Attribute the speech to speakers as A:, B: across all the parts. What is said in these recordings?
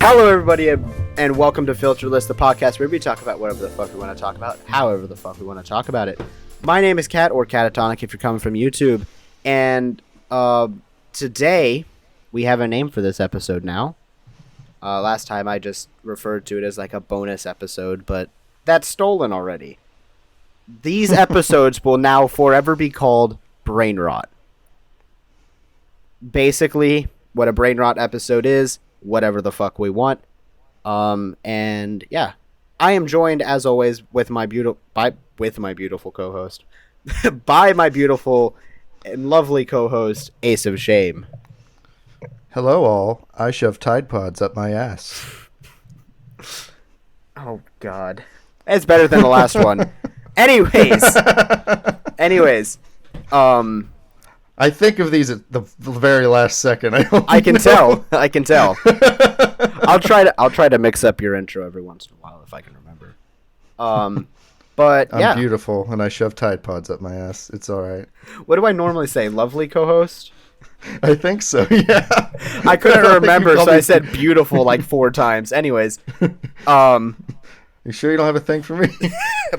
A: Hello, everybody, and welcome to FILTERLESS, the podcast where we talk about whatever the fuck we want to talk about, however the fuck we want to talk about it. My name is Cat, or Catatonic if you're coming from YouTube, and today we have a name for this episode now. Last time I just referred to it as like a bonus episode, but that's stolen already. These episodes will now forever be called Brain Rot. Basically, what a Brain Rot episode is, whatever the fuck we want. And yeah, I am joined as always with my beautiful co-host, by my beautiful and lovely co-host AceofShame.
B: Hello all. I shove Tide Pods up my ass.
A: Oh God, it's better than the last one. Anyways,
B: I think of these at the very last second.
A: I can tell. I'll try to mix up your intro every once in a while if I can remember. But yeah,
B: I'm beautiful and I shove Tide Pods up my ass. It's all right.
A: What do I normally say? Lovely co-host?
B: I think so. Yeah.
A: I couldn't remember, so I said beautiful like 4 times. Anyways,
B: you sure you don't have a thing for me?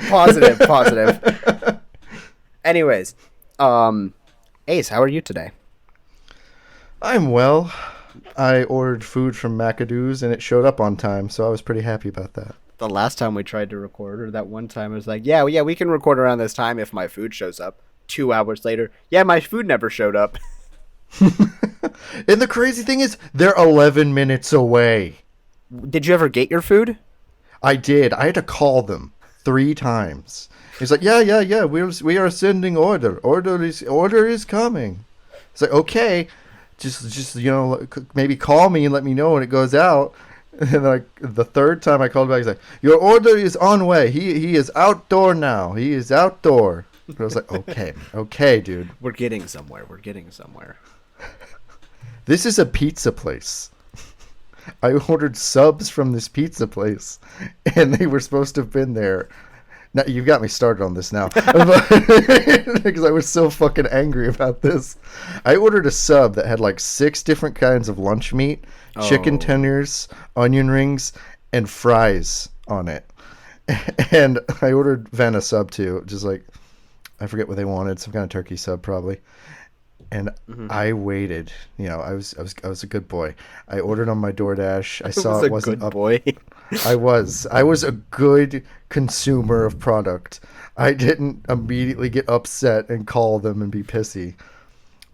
A: Positive. Anyways, Ace, how are you today?
B: I'm well. I ordered food from McAdoo's and it showed up on time, so I was pretty happy about that.
A: The last time we tried to record, or that one time, I was like, yeah, we can record around this time if my food shows up. 2 hours later, yeah, my food never showed up.
B: And the crazy thing is, they're 11 minutes away.
A: Did you ever get your food?
B: I did. I had to call them 3 times. He's like, yeah. We are sending order. Order is coming. It's like, okay, just maybe call me and let me know when it goes out. And like the 3rd time I called back, he's like, your order is on way. He is outdoor now. He is outdoor. And I was like, okay, dude.
A: We're getting somewhere.
B: This is a pizza place. I ordered subs from this pizza place, and they were supposed to have been there. Now, you've got me started on this now. Because I was so fucking angry about this. I ordered a sub that had like 6 different kinds of lunch meat, chicken tenders, onion rings, and fries on it. And I ordered Ven a sub too, just like, I forget what they wanted, some kind of turkey sub probably. And I waited. I was a good boy. I ordered on my DoorDash. I saw it wasn't up.
A: Boy.
B: I was a good consumer of product. I didn't immediately get upset and call them and be pissy.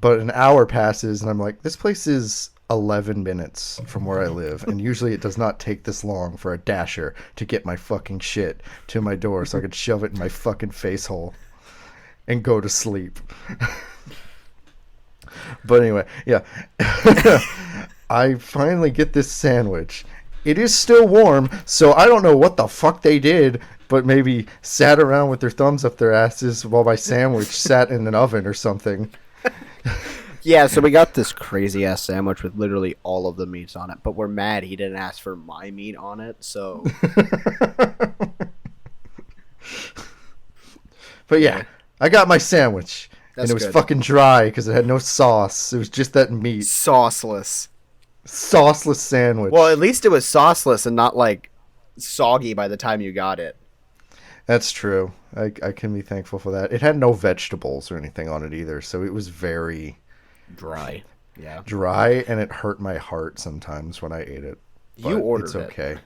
B: But an hour passes and I'm like, this place is 11 minutes from where I live, and usually it does not take this long for a dasher to get my fucking shit to my door so I could shove it in my fucking face hole and go to sleep. But anyway, yeah. I finally get this sandwich. It is still warm, so I don't know what the fuck they did, but maybe sat around with their thumbs up their asses while my sandwich sat in an oven or something.
A: Yeah, so we got this crazy-ass sandwich with literally all of the meats on it, but we're mad he didn't ask for my meat on it, so...
B: But yeah, I got my sandwich. And it was fucking dry because it had no sauce. It was just that meat.
A: Sauceless
B: sandwich.
A: Well, at least it was sauceless and not, like, soggy by the time you got it.
B: That's true. I can be thankful for that. It had no vegetables or anything on it either, so it was very...
A: dry. Yeah.
B: Dry, and it hurt my heart sometimes when I ate it.
A: You ordered
B: it. It's okay.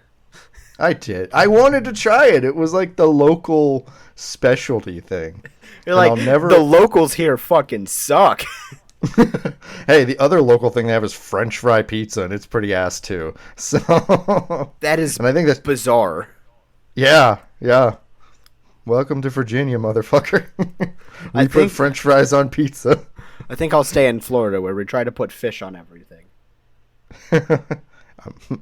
B: I did. I wanted to try it. It was like the local specialty thing.
A: You're like, the locals here fucking suck.
B: Hey, the other local thing they have is French fry pizza, and it's pretty ass too. So
A: that is,
B: and I think that's
A: bizarre.
B: Yeah. Welcome to Virginia, motherfucker. We put French fries on pizza.
A: I think I'll stay in Florida where we try to put fish on everything.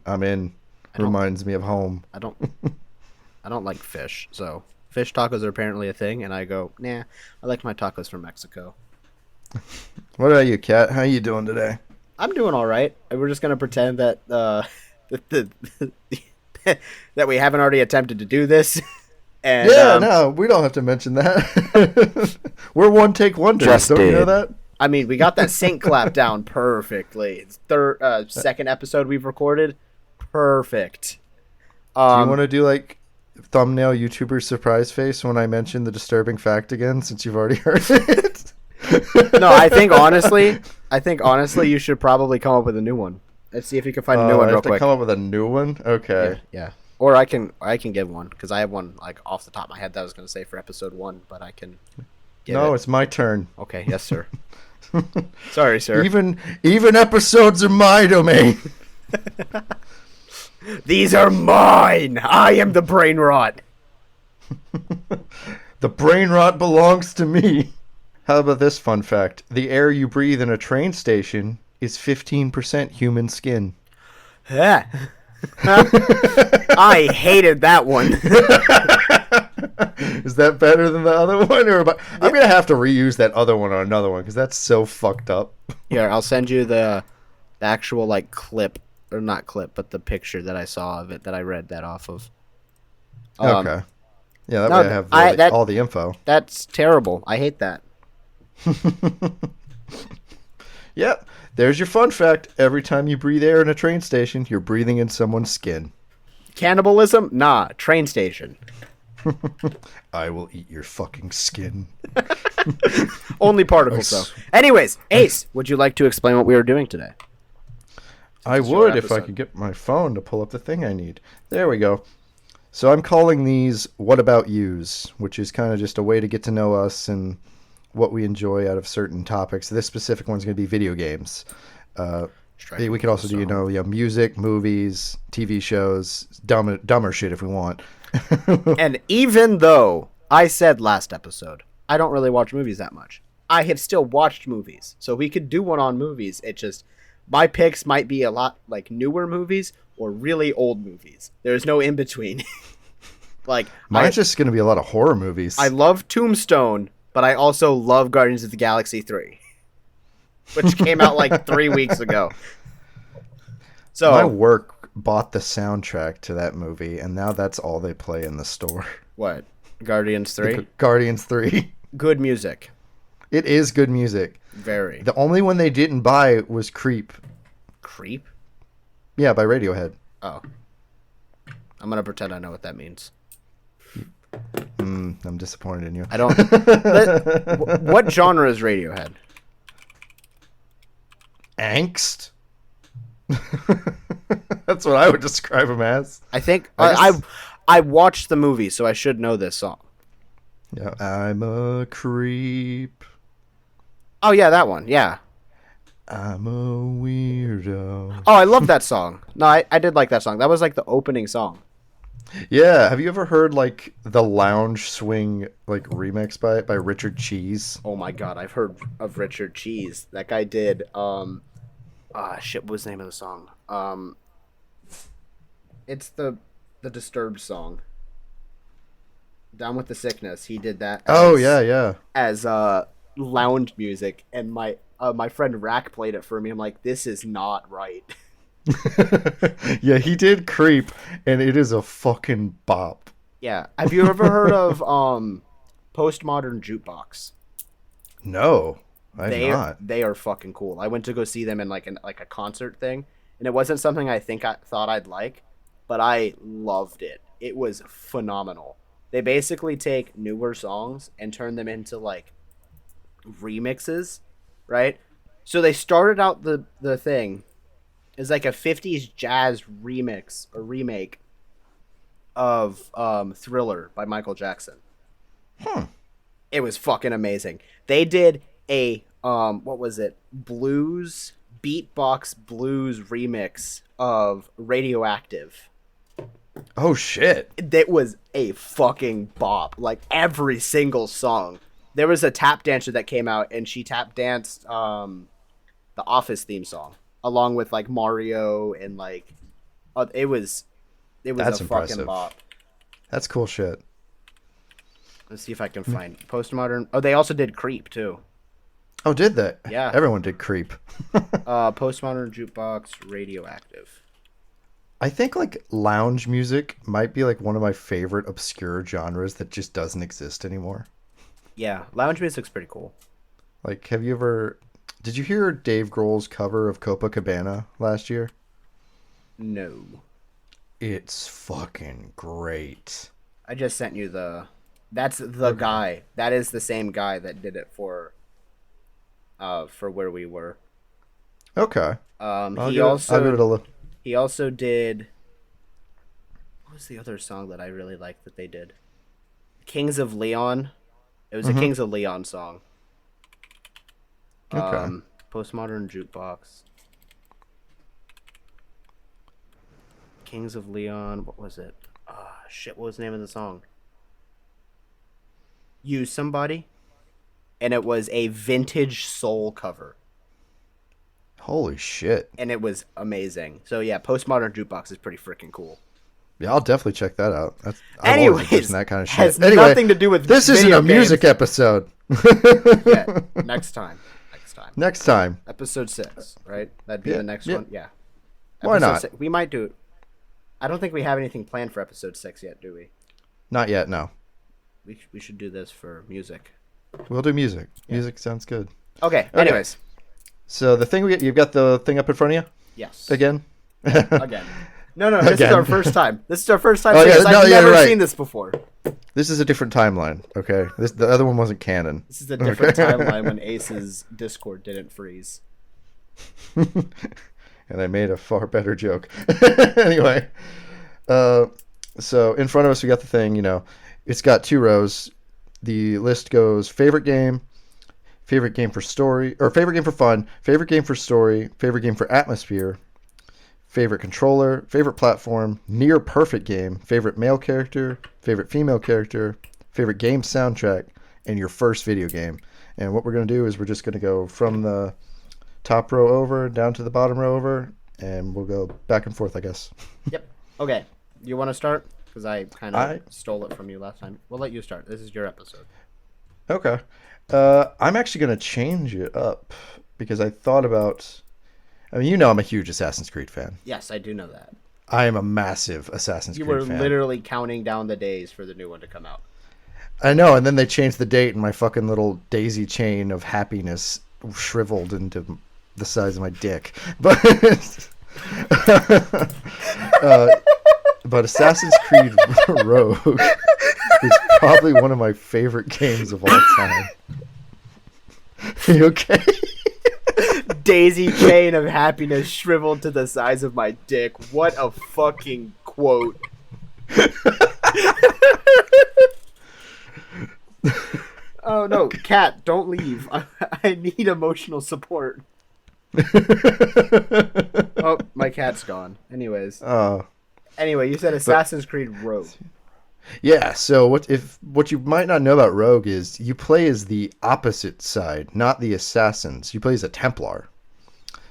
B: I'm in. Reminds me of home.
A: I don't like fish, so fish tacos are apparently a thing, and I go, nah, I like my tacos from Mexico.
B: What about you, Kat? How you doing today?
A: I'm doing all right. We're just gonna pretend that that we haven't already attempted to do this. And,
B: no, we don't have to mention that. We're one take wonders. Don't you know that?
A: I mean, we got that sync clap down perfectly. It's second episode we've recorded. perfect.
B: Do you want to do like thumbnail YouTuber surprise face when I mention the disturbing fact again, since you've already heard it?
A: No, I think honestly, you should probably come up with a new one. Let's see if you can find a new one
B: I
A: real
B: have to
A: quick.
B: come up with a new one. Okay.
A: Yeah. Or I can give one because I have one like off the top of my head that I was going to say for episode 1, but I can.
B: It's my turn.
A: Okay. Yes, sir. Sorry, sir.
B: Even episodes are my domain.
A: These are mine. I am the brain rot.
B: The brain rot belongs to me. How about this fun fact? The air you breathe in a train station is 15% human skin.
A: I hated that one.
B: Is that better than the other one? I'm going to have to reuse that other one on another one because that's so fucked up.
A: Here, I'll send you the actual like clip, or not clip, but the picture that I saw of it that I read that off of.
B: Okay. Yeah, that way I have all the info.
A: That's terrible. I hate that.
B: Yep. There's your fun fact. Every time you breathe air in a train station, you're breathing in someone's skin.
A: Cannibalism? Nah, train station.
B: I will eat your fucking skin.
A: Only particles, though. Anyways, Ace, would you like to explain what we are doing today?
B: I would if I could get my phone to pull up the thing I need. There we go. So I'm calling these What About Yous, which is kind of just a way to get to know us and what we enjoy out of certain topics. This specific one's going to be video games. We could also do, music, movies, TV shows, dumber shit if we want.
A: And even though I said last episode, I don't really watch movies that much, I have still watched movies. So we could do one on movies. It just, my picks might be a lot like newer movies or really old movies. There's no in between.
B: Mine's just going to be a lot of horror movies.
A: I love Tombstone, but I also love Guardians of the Galaxy 3, which came out like 3 weeks ago. So
B: my work bought the soundtrack to that movie, and now that's all they play in the store.
A: What? Guardians 3?
B: Guardians 3.
A: Good music.
B: It is good music.
A: Very.
B: The only one they didn't buy was Creep.
A: Creep?
B: Yeah, by Radiohead.
A: Oh. I'm going to pretend I know what that means.
B: I'm disappointed in you.
A: I don't... What genre is Radiohead?
B: Angst? That's what I would describe him as.
A: I think... I watched the movie, so I should know this song.
B: Yeah, I'm a creep.
A: Oh, yeah, that one. Yeah.
B: I'm a weirdo.
A: Oh, I love that song. No, I did like that song. That was like the opening song.
B: Yeah, have you ever heard like the Lounge Swing like remix by Richard Cheese?
A: Oh my god, I've heard of Richard Cheese. That guy did what was the name of the song? It's the Disturbed song. Down with the Sickness. He did that. As lounge music, and my friend Rack played it for me. I'm like, this is not right.
B: Yeah, he did Creep, and it is a fucking bop.
A: Yeah. Have you ever heard of Postmodern Jukebox?
B: No, I've not.
A: They are fucking cool. I went to go see them in like a concert thing, and it wasn't something I thought I'd like, but I loved it. It was phenomenal. They basically take newer songs and turn them into like remixes, right? So they started out the thing is like a 50s jazz remix or remake of Thriller by Michael Jackson. It was fucking amazing. They did a what was it? Beatbox blues remix of Radioactive.
B: Oh shit.
A: That was a fucking bop. Like every single song. There was a tap dancer that came out and she tap danced the Office theme song along with like Mario and like it was
B: That's
A: a
B: impressive.
A: fucking bop.
B: That's cool shit.
A: Let's see if I can find Postmodern. Oh, they also did Creep too.
B: Oh, did they?
A: Yeah.
B: Everyone did Creep.
A: Postmodern Jukebox Radioactive.
B: I think like lounge music might be like one of my favorite obscure genres that just doesn't exist anymore.
A: Yeah, lounge music's pretty cool.
B: Like, did you hear Dave Grohl's cover of Copacabana last year?
A: No.
B: It's fucking great.
A: I just sent you the. That's the
B: Okay.
A: guy. That is the same guy that did it for where we were.
B: Okay.
A: He
B: I'll give it a
A: also
B: look.
A: he also did. What was the other song that I really liked that they did? Kings of Leon. It was a
B: Mm-hmm.
A: Kings of Leon song.
B: Okay.
A: Postmodern Jukebox. Kings of Leon. What was it? Shit. What was the name of the song? Use Somebody. And it was a vintage soul cover.
B: Holy shit.
A: And it was amazing. So yeah, Postmodern Jukebox is pretty freaking cool.
B: Yeah, I'll definitely check that out. I'm always
A: Anyways,
B: interested in that kind of shit.
A: has
B: Anyway,
A: nothing to do with
B: this isn't
A: video
B: a music
A: games.
B: episode.
A: Yeah, next time.
B: Next time.
A: Episode 6, right? That'd be
B: Yeah,
A: the next
B: yeah.
A: one. Yeah.
B: Why
A: Episode
B: not?
A: 6. We might do it. I don't think we have anything planned for episode 6 yet, do we?
B: Not yet, no.
A: We should do this for music.
B: We'll do music. Music sounds good.
A: Okay. Anyways.
B: So the thing you've got the thing up in front of you
A: Yes.
B: again?
A: Again. No. This is
B: Again.
A: our first time. This is our first time.
B: Oh, yeah,
A: I've
B: no, yeah,
A: never
B: right.
A: seen this before.
B: This is a different timeline, okay? The other one wasn't canon.
A: This is a different timeline when Ace's Discord didn't freeze.
B: And I made a far better joke. Anyway, so in front of us we got the thing, it's got 2 rows. The list goes favorite game for story, or favorite game for fun, favorite game for story, favorite game for atmosphere, favorite controller, favorite platform, near perfect game, favorite male character, favorite female character, favorite game soundtrack, and your first video game. And what we're going to do is we're just going to go from the top row over down to the bottom row over, and we'll go back and forth, I guess.
A: Yep. Okay. You want to start? Because I kind of stole it from you last time. We'll let you start. This is your episode.
B: Okay. I'm actually going to change it up because I thought about... I mean, I'm a huge Assassin's Creed fan.
A: Yes, I do know that.
B: I am a massive Assassin's
A: You
B: Creed
A: were
B: fan.
A: literally counting down the days for the new one to come out.
B: I know, and then they changed the date, and my fucking little daisy chain of happiness shriveled into the size of my dick. But but Assassin's Creed Rogue is probably one of my favorite games of all time. Are you okay?
A: Daisy chain of happiness shriveled to the size of my dick. What a fucking quote. Oh no, Cat, don't leave. I need emotional support. Oh, my cat's gone. Anyways. Anyway, you said Assassin's Creed Rogue.
B: Yeah, so what you might not know about Rogue is you play as the opposite side, not the assassins. You play as a Templar.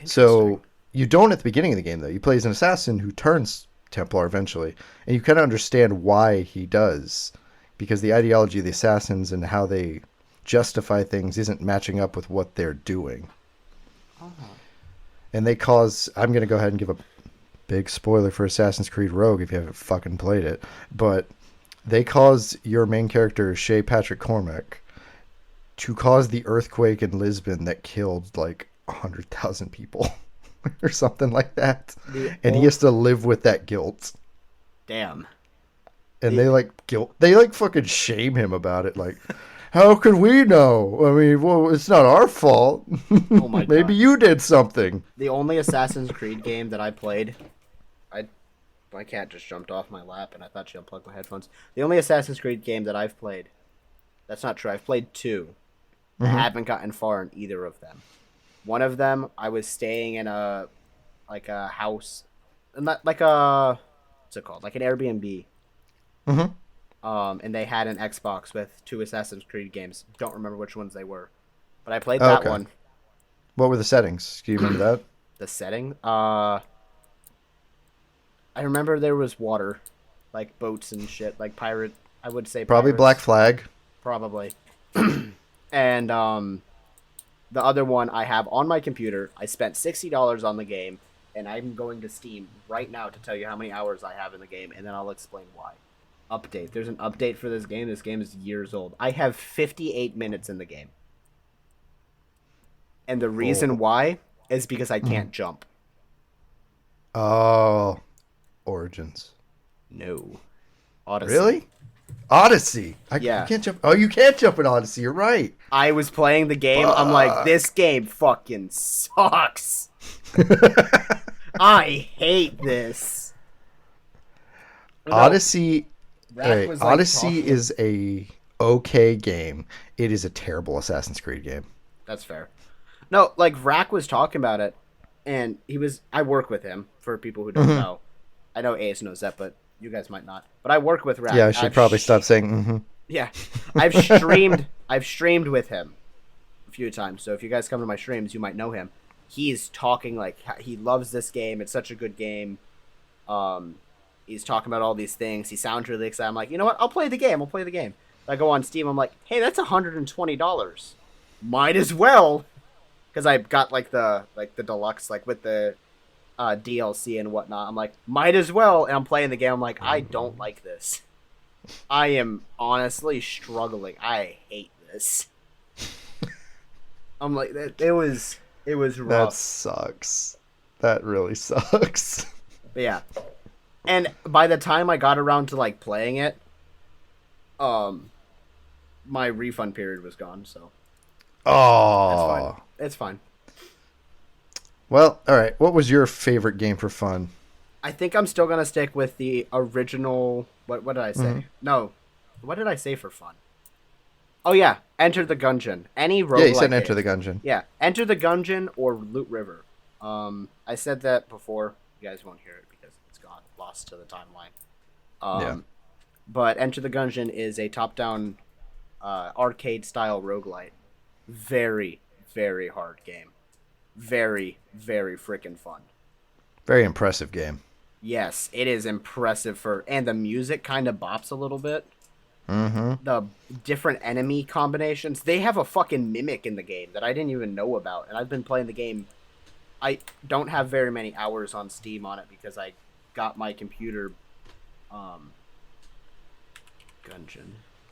B: So you don't at the beginning of the game, though. You play as an assassin who turns Templar eventually, and you kind of understand why he does, because the ideology of the assassins and how they justify things isn't matching up with what they're doing. And they cause... I'm going to go ahead and give a big spoiler for Assassin's Creed Rogue if you haven't fucking played it, but they cause your main character, Shay Patrick Cormac, to cause the earthquake in Lisbon that killed like 100,000 people or something like that. And he has to live with that guilt.
A: Damn.
B: And they fucking shame him about it. Like, how could we know? I mean, well, it's not our fault.
A: Oh my
B: Maybe
A: God.
B: you did something.
A: The only Assassin's Creed game that I played, my cat just jumped off my lap and I thought she unplugged my headphones. The only Assassin's Creed game that I've played, that's not true. I've played 2. I haven't gotten far in either of them. One of them, I was staying in a house, not like what's it called? Like an Airbnb. And they had an Xbox with 2 Assassin's Creed games. Don't remember which ones they were, but I played that one.
B: What were the settings? Do you remember that?
A: The setting? I remember there was water, like boats and shit, like pirate. I would say
B: Probably
A: pirates.
B: Black Flag.
A: Probably. And the other one I have on my computer. I spent $60 on the game, and I'm going to Steam right now to tell you how many hours I have in the game, and then I'll explain why. Update. There's an update for this game. This game is years old. I have 58 minutes in the game. And the reason why is because I can't jump.
B: Oh, Origins.
A: No. Odyssey.
B: Really? Odyssey.
A: Yeah.
B: You can't jump. Oh, you can't jump in Odyssey. You're right.
A: I was playing the game. I'm like, this game fucking sucks. I hate this.
B: Odyssey.
A: Rack was, like,
B: Odyssey
A: talking-
B: is a okay game. It is a terrible Assassin's Creed game.
A: That's fair. No, like Rack was talking about it, and I work with him. For people who don't know, I know Ace knows that, but you guys might not. But I work with Rack.
B: Yeah, I should probably stop saying. Mm-hmm.
A: Yeah, I've streamed with him a few times. So if you guys come to my streams, you might know him. He's talking like he loves this game. It's such a good game. He's talking about all these things. He sounds really excited. I'm like, you know what? I'll play the game. I go on Steam. I'm like, hey, that's $120. Might as well, because I got like the deluxe, like with the DLC and whatnot. I'm like, might as well. And I'm playing the game. I'm like, I don't like this. I am honestly struggling. I hate this. I'm like, it was rough.
B: That sucks. That really sucks.
A: But yeah. And by the time I got around to like playing it, my refund period was gone, so
B: Oh.
A: it's fine.
B: Well, all right. What was your favorite game for fun?
A: I think I'm still gonna stick with the original. What did I say?
B: Mm-hmm.
A: No, what did I say for fun? Oh yeah, Enter the Gungeon. Any roguelike
B: Yeah, you said
A: game.
B: Enter the Gungeon.
A: Yeah, Enter the Gungeon or Loot River. I said that before. You guys won't hear it because it's gone, lost to the timeline.
B: Yeah.
A: But Enter the Gungeon is a top-down arcade-style roguelite. Very, very hard game. Very, very freaking fun.
B: Very impressive game.
A: Yes, it is impressive and the music kind of bops a little bit.
B: Mm-hmm.
A: The different enemy combinations. They have a fucking mimic in the game that I didn't even know about, and I've been playing the game. I don't have very many hours on Steam on it because I got my computer. Gungeon.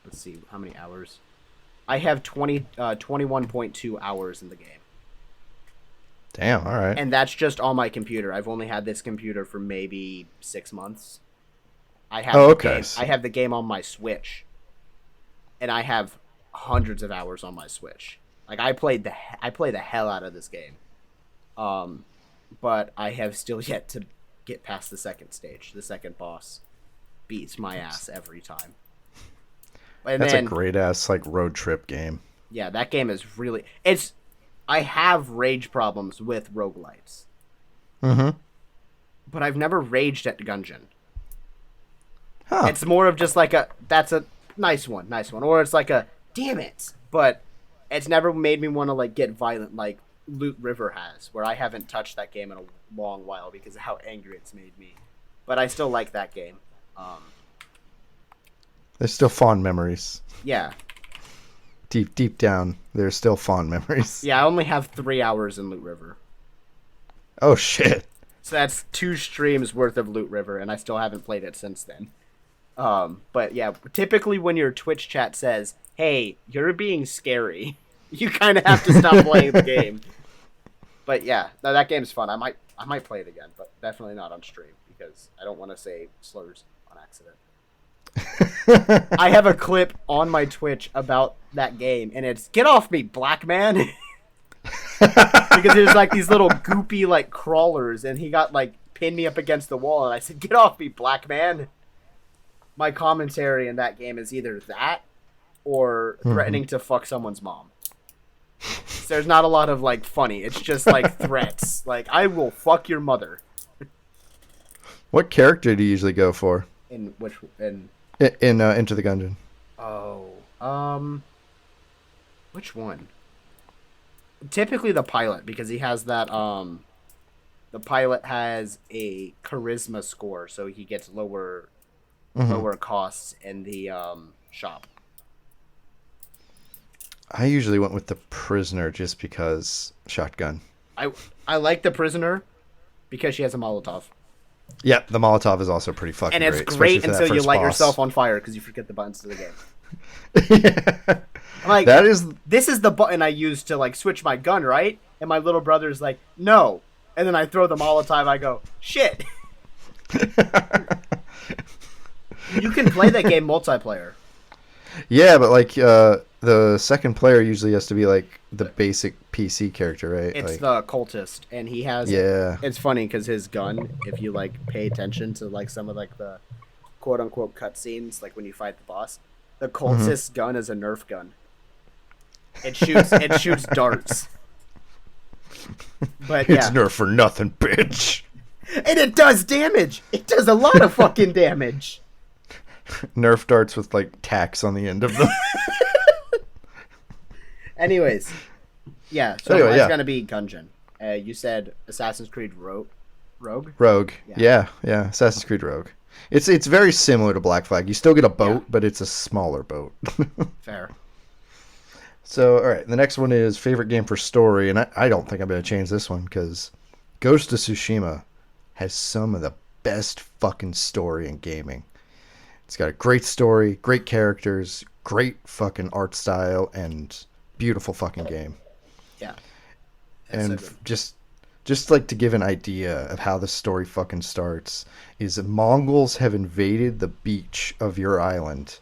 A: Let's see how many hours. I have 21.2 hours in the game.
B: Damn. All right.
A: And that's just on my computer. I've only had this computer for maybe 6 months. I have I have the game on my Switch, and I have hundreds of hours on my Switch. Like I play the hell out of this game, but I have still yet to get past the second stage. The second boss beats my ass every time. And
B: That's
A: then,
B: a great ass like road trip game.
A: Yeah, that game is really. I have rage problems with roguelites.
B: Mm-hmm.
A: But I've never raged at Gungeon.
B: Huh.
A: It's more of just like that's a nice one. Or it's like damn it. But it's never made me want to like get violent like Loot River has, where I haven't touched that game in a long while because of how angry it's made me. But I still like that game.
B: There's still fond memories.
A: Yeah.
B: Deep down, there's still fond memories.
A: Yeah, I only have 3 hours in Loot River.
B: Oh shit.
A: So that's 2 streams worth of Loot River, and I still haven't played it since then. But yeah, typically when your Twitch chat says, "Hey, you're being scary," you kind of have to stop playing the game. But yeah, no, that game's fun. I might play it again, but definitely not on stream because I don't want to say slurs on accident. I have a clip on my Twitch about that game, and it's "Get off me, black man." Because there's like these little goopy like crawlers, and he got like pinned me up against the wall, and I said, "Get off me, black man." My commentary in that game is either that or threatening to fuck someone's mom. So there's not a lot of like funny. It's just like threats. Like, I will fuck your mother.
B: What character do you usually go for?
A: In
B: Enter the Gungeon.
A: Which one? Typically the pilot, because he has that the pilot has a charisma score, so he gets lower costs in the shop.
B: I usually went with the prisoner just because shotgun.
A: I like the prisoner because she has a Molotov.
B: Yeah, the Molotov is also pretty fucking
A: great. And it's great until you light yourself on fire because you forget the buttons to the game.
B: Yeah.
A: I'm like, this is the button I use to like switch my gun, right? And my little brother's like, no. And then I throw the Molotov. I go, shit. You can play that game multiplayer.
B: Yeah, but like the second player usually has to be like the basic PC character, right?
A: It's
B: like,
A: the cultist, and he has.
B: Yeah.
A: It's funny because his gun, if you like pay attention to like some of like the quote unquote cutscenes, like when you fight the boss, the cultist's gun is a Nerf gun. It shoots darts. But
B: It's Nerf for nothing, bitch.
A: And it does damage. It does a lot of fucking damage.
B: Nerf darts with like tacks on the end of them.
A: Anyways, yeah. So
B: Anyway,
A: it's gonna be Gungeon. You said Assassin's Creed Rogue.
B: Rogue. Yeah. Assassin's Creed Rogue. It's very similar to Black Flag. You still get a boat, but it's a smaller boat.
A: Fair.
B: So, all right, the next one is favorite game for story, and I don't think I'm going to change this one because Ghost of Tsushima has some of the best fucking story in gaming. It's got a great story, great characters, great fucking art style, and beautiful fucking game.
A: Yeah.
B: And just like to give an idea of how the story fucking starts is Mongols have invaded the beach of your island.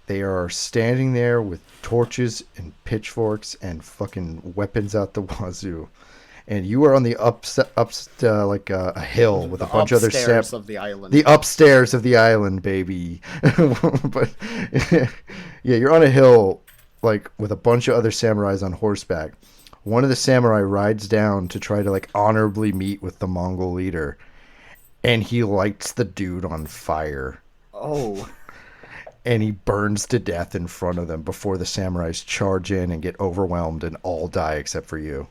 B: They are standing there with torches and pitchforks and fucking weapons out the wazoo. And you are on the like a hill with a bunch of other
A: upstairs of the island.
B: The upstairs of the island, baby. But yeah, you're on a hill like with a bunch of other samurais on horseback. One of the samurai rides down to try to like honorably meet with the Mongol leader, and he lights the dude on fire.
A: Oh.
B: And he burns to death in front of them before the samurais charge in and get overwhelmed and all die except for you.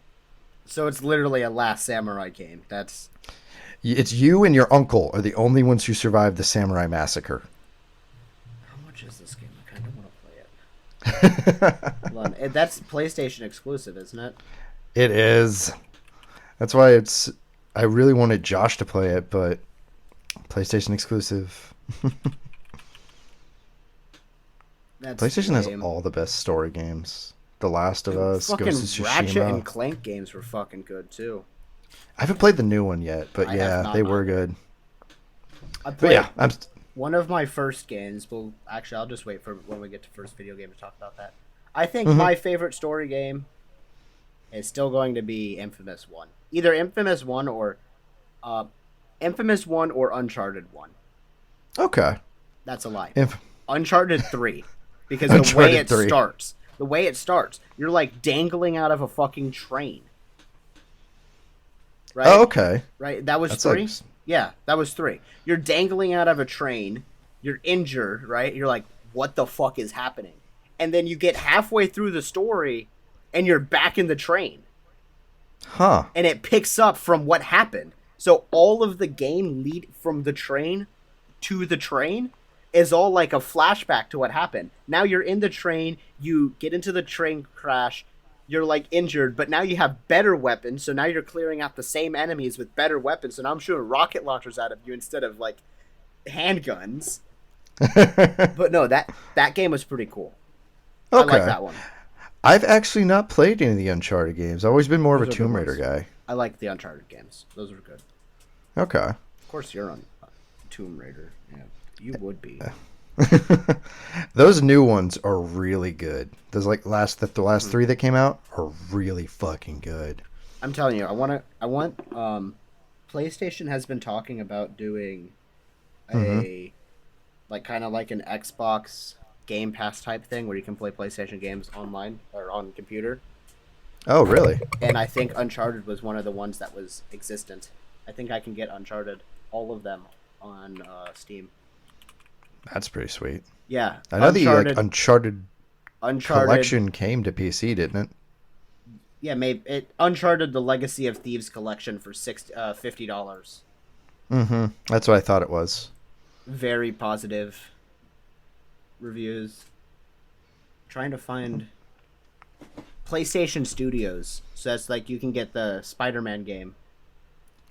A: So it's literally a Last Samurai game.
B: It's you and your uncle are the only ones who survived the samurai massacre.
A: How much is this game? I kind of want to play it. Hold on. That's PlayStation exclusive, isn't it?
B: It is. That's why I really wanted Josh to play it, but PlayStation exclusive. PlayStation has all the best story games. The Last of Us,
A: fucking
B: Ghost of Tsushima.
A: Ratchet and Clank games were fucking good too.
B: I haven't played the new one yet, but yeah, they were good.
A: One of my first games. Well, actually, I'll just wait for when we get to first video game to talk about that. I think my favorite story game is still going to be Infamous 1. Either Infamous 1 or Uncharted 1.
B: Okay.
A: That's a lie. Uncharted 3. Because the way it starts, you're like dangling out of a fucking train. Right?
B: Oh, okay.
A: Right? That was 3? Yeah, that was 3. You're dangling out of a train. You're injured, right? You're like, what the fuck is happening? And then you get halfway through the story and you're back in the train.
B: Huh.
A: And it picks up from what happened. So all of the game lead from the train to the train is all like a flashback to what happened. Now you're in the train, you get into the train crash, you're like injured, but now you have better weapons, so now you're clearing out the same enemies with better weapons, so now I'm shooting rocket launchers out of you instead of like handguns. But no, that game was pretty cool.
B: Okay.
A: I like that one.
B: I've actually not played any of the Uncharted games. I've always been more of a Tomb Raider guy.
A: I like the Uncharted games. Those were good.
B: Okay.
A: Of course you're on Tomb Raider. Yeah. You would be.
B: Those new ones are really good. Those like the last 3 that came out are really fucking good.
A: I'm telling you, I want PlayStation has been talking about doing a like kind of like an Xbox Game Pass type thing where you can play PlayStation games online or on computer.
B: Oh, really?
A: And I think Uncharted was one of the ones that was existent. I think I can get Uncharted, all of them, on Steam.
B: That's pretty sweet.
A: Yeah.
B: I know the Uncharted collection came to PC, didn't it?
A: Yeah, maybe Uncharted: The Legacy of Thieves collection for $50.
B: That's what I thought it was.
A: Very positive reviews. Trying to find PlayStation Studios, so that's like you can get the Spider-Man game.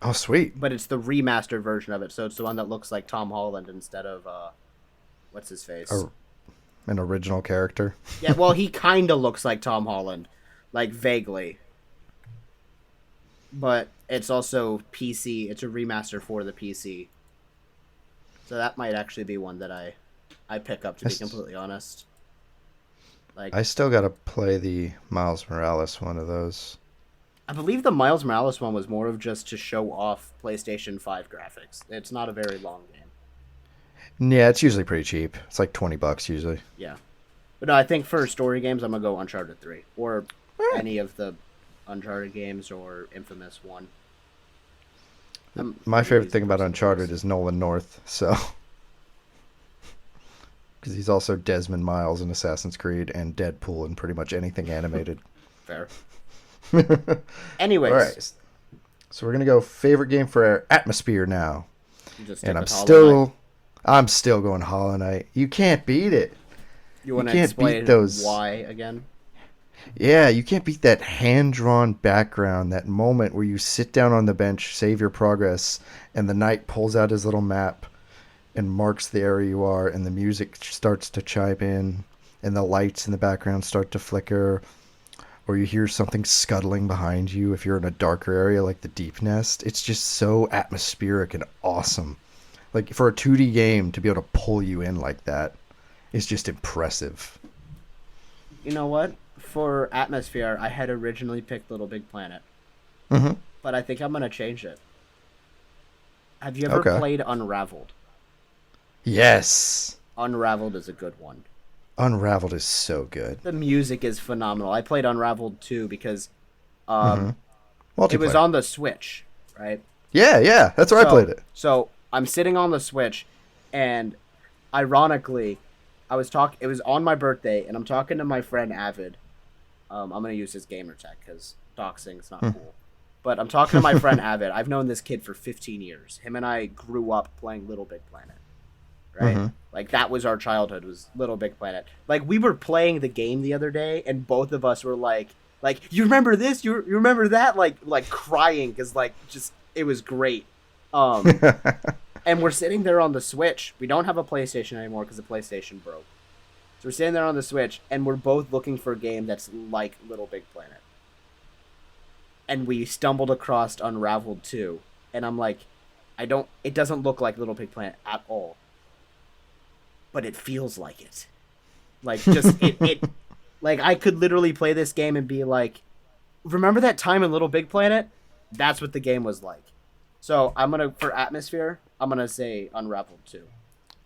B: Oh, sweet!
A: But it's the remastered version of it, so it's the one that looks like Tom Holland instead of what's his face?
B: An original character.
A: Yeah, well, he kind of looks like Tom Holland, like vaguely. But it's also PC. It's a remaster for the PC. So that might actually be one that I I pick up, to be completely honest. Like,
B: I still gotta play the Miles Morales one of those.
A: I believe the Miles Morales one was more of just to show off PlayStation 5 graphics. It's not a very long game.
B: Yeah, it's usually pretty cheap. It's like $20 usually.
A: Yeah. But no, I think for story games, I'm going to go Uncharted 3. Or any of the Uncharted games or Infamous 1.
B: My favorite thing about Uncharted is Nolan North, so... Because he's also Desmond Miles in Assassin's Creed and Deadpool in pretty much anything animated.
A: Fair. Anyways.
B: All right. So we're going to go favorite game for our atmosphere now. And I'm still going Hollow Knight. You can't beat it.
A: You want to explain why again?
B: Yeah, you can't beat that hand-drawn background, that moment where you sit down on the bench, save your progress, and the knight pulls out his little map and marks the area you are, and the music starts to chime in, and the lights in the background start to flicker, or you hear something scuttling behind you if you're in a darker area like the Deep Nest. It's just so atmospheric and awesome. Like, for a 2D game to be able to pull you in like that is just impressive.
A: You know what? For atmosphere, I had originally picked Little Big Planet.
B: Mm-hmm.
A: But I think I'm going to change it. Have you ever played Unraveled?
B: Yes.
A: Unraveled is a good one.
B: Unraveled is so good.
A: The music is phenomenal. I played Unraveled 2 because
B: Multiplayer.
A: it was on the Switch, right?
B: Yeah. That's where I played it.
A: So I'm sitting on the Switch, and ironically, it was on my birthday, and I'm talking to my friend Avid. I'm going to use his gamer tag because doxing's not cool. But I'm talking to my friend Avid. I've known this kid for 15 years. Him and I grew up playing Little Big Planet. Right?
B: Mm-hmm.
A: Like, that was our childhood, was Little Big Planet. Like, we were playing the game the other day, and both of us were like, you remember this? You remember that? Like crying, because, just, it was great. And we're sitting there on the Switch. We don't have a PlayStation anymore because the PlayStation broke. So we're sitting there on the Switch, and we're both looking for a game that's like Little Big Planet. And we stumbled across Unraveled 2, and I'm like, it doesn't look like Little Big Planet at all. But it feels like it. Like, just, like, I could literally play this game and be like, remember that time in Little Big Planet? That's what the game was like. So, for atmosphere, I'm gonna say Unraveled 2.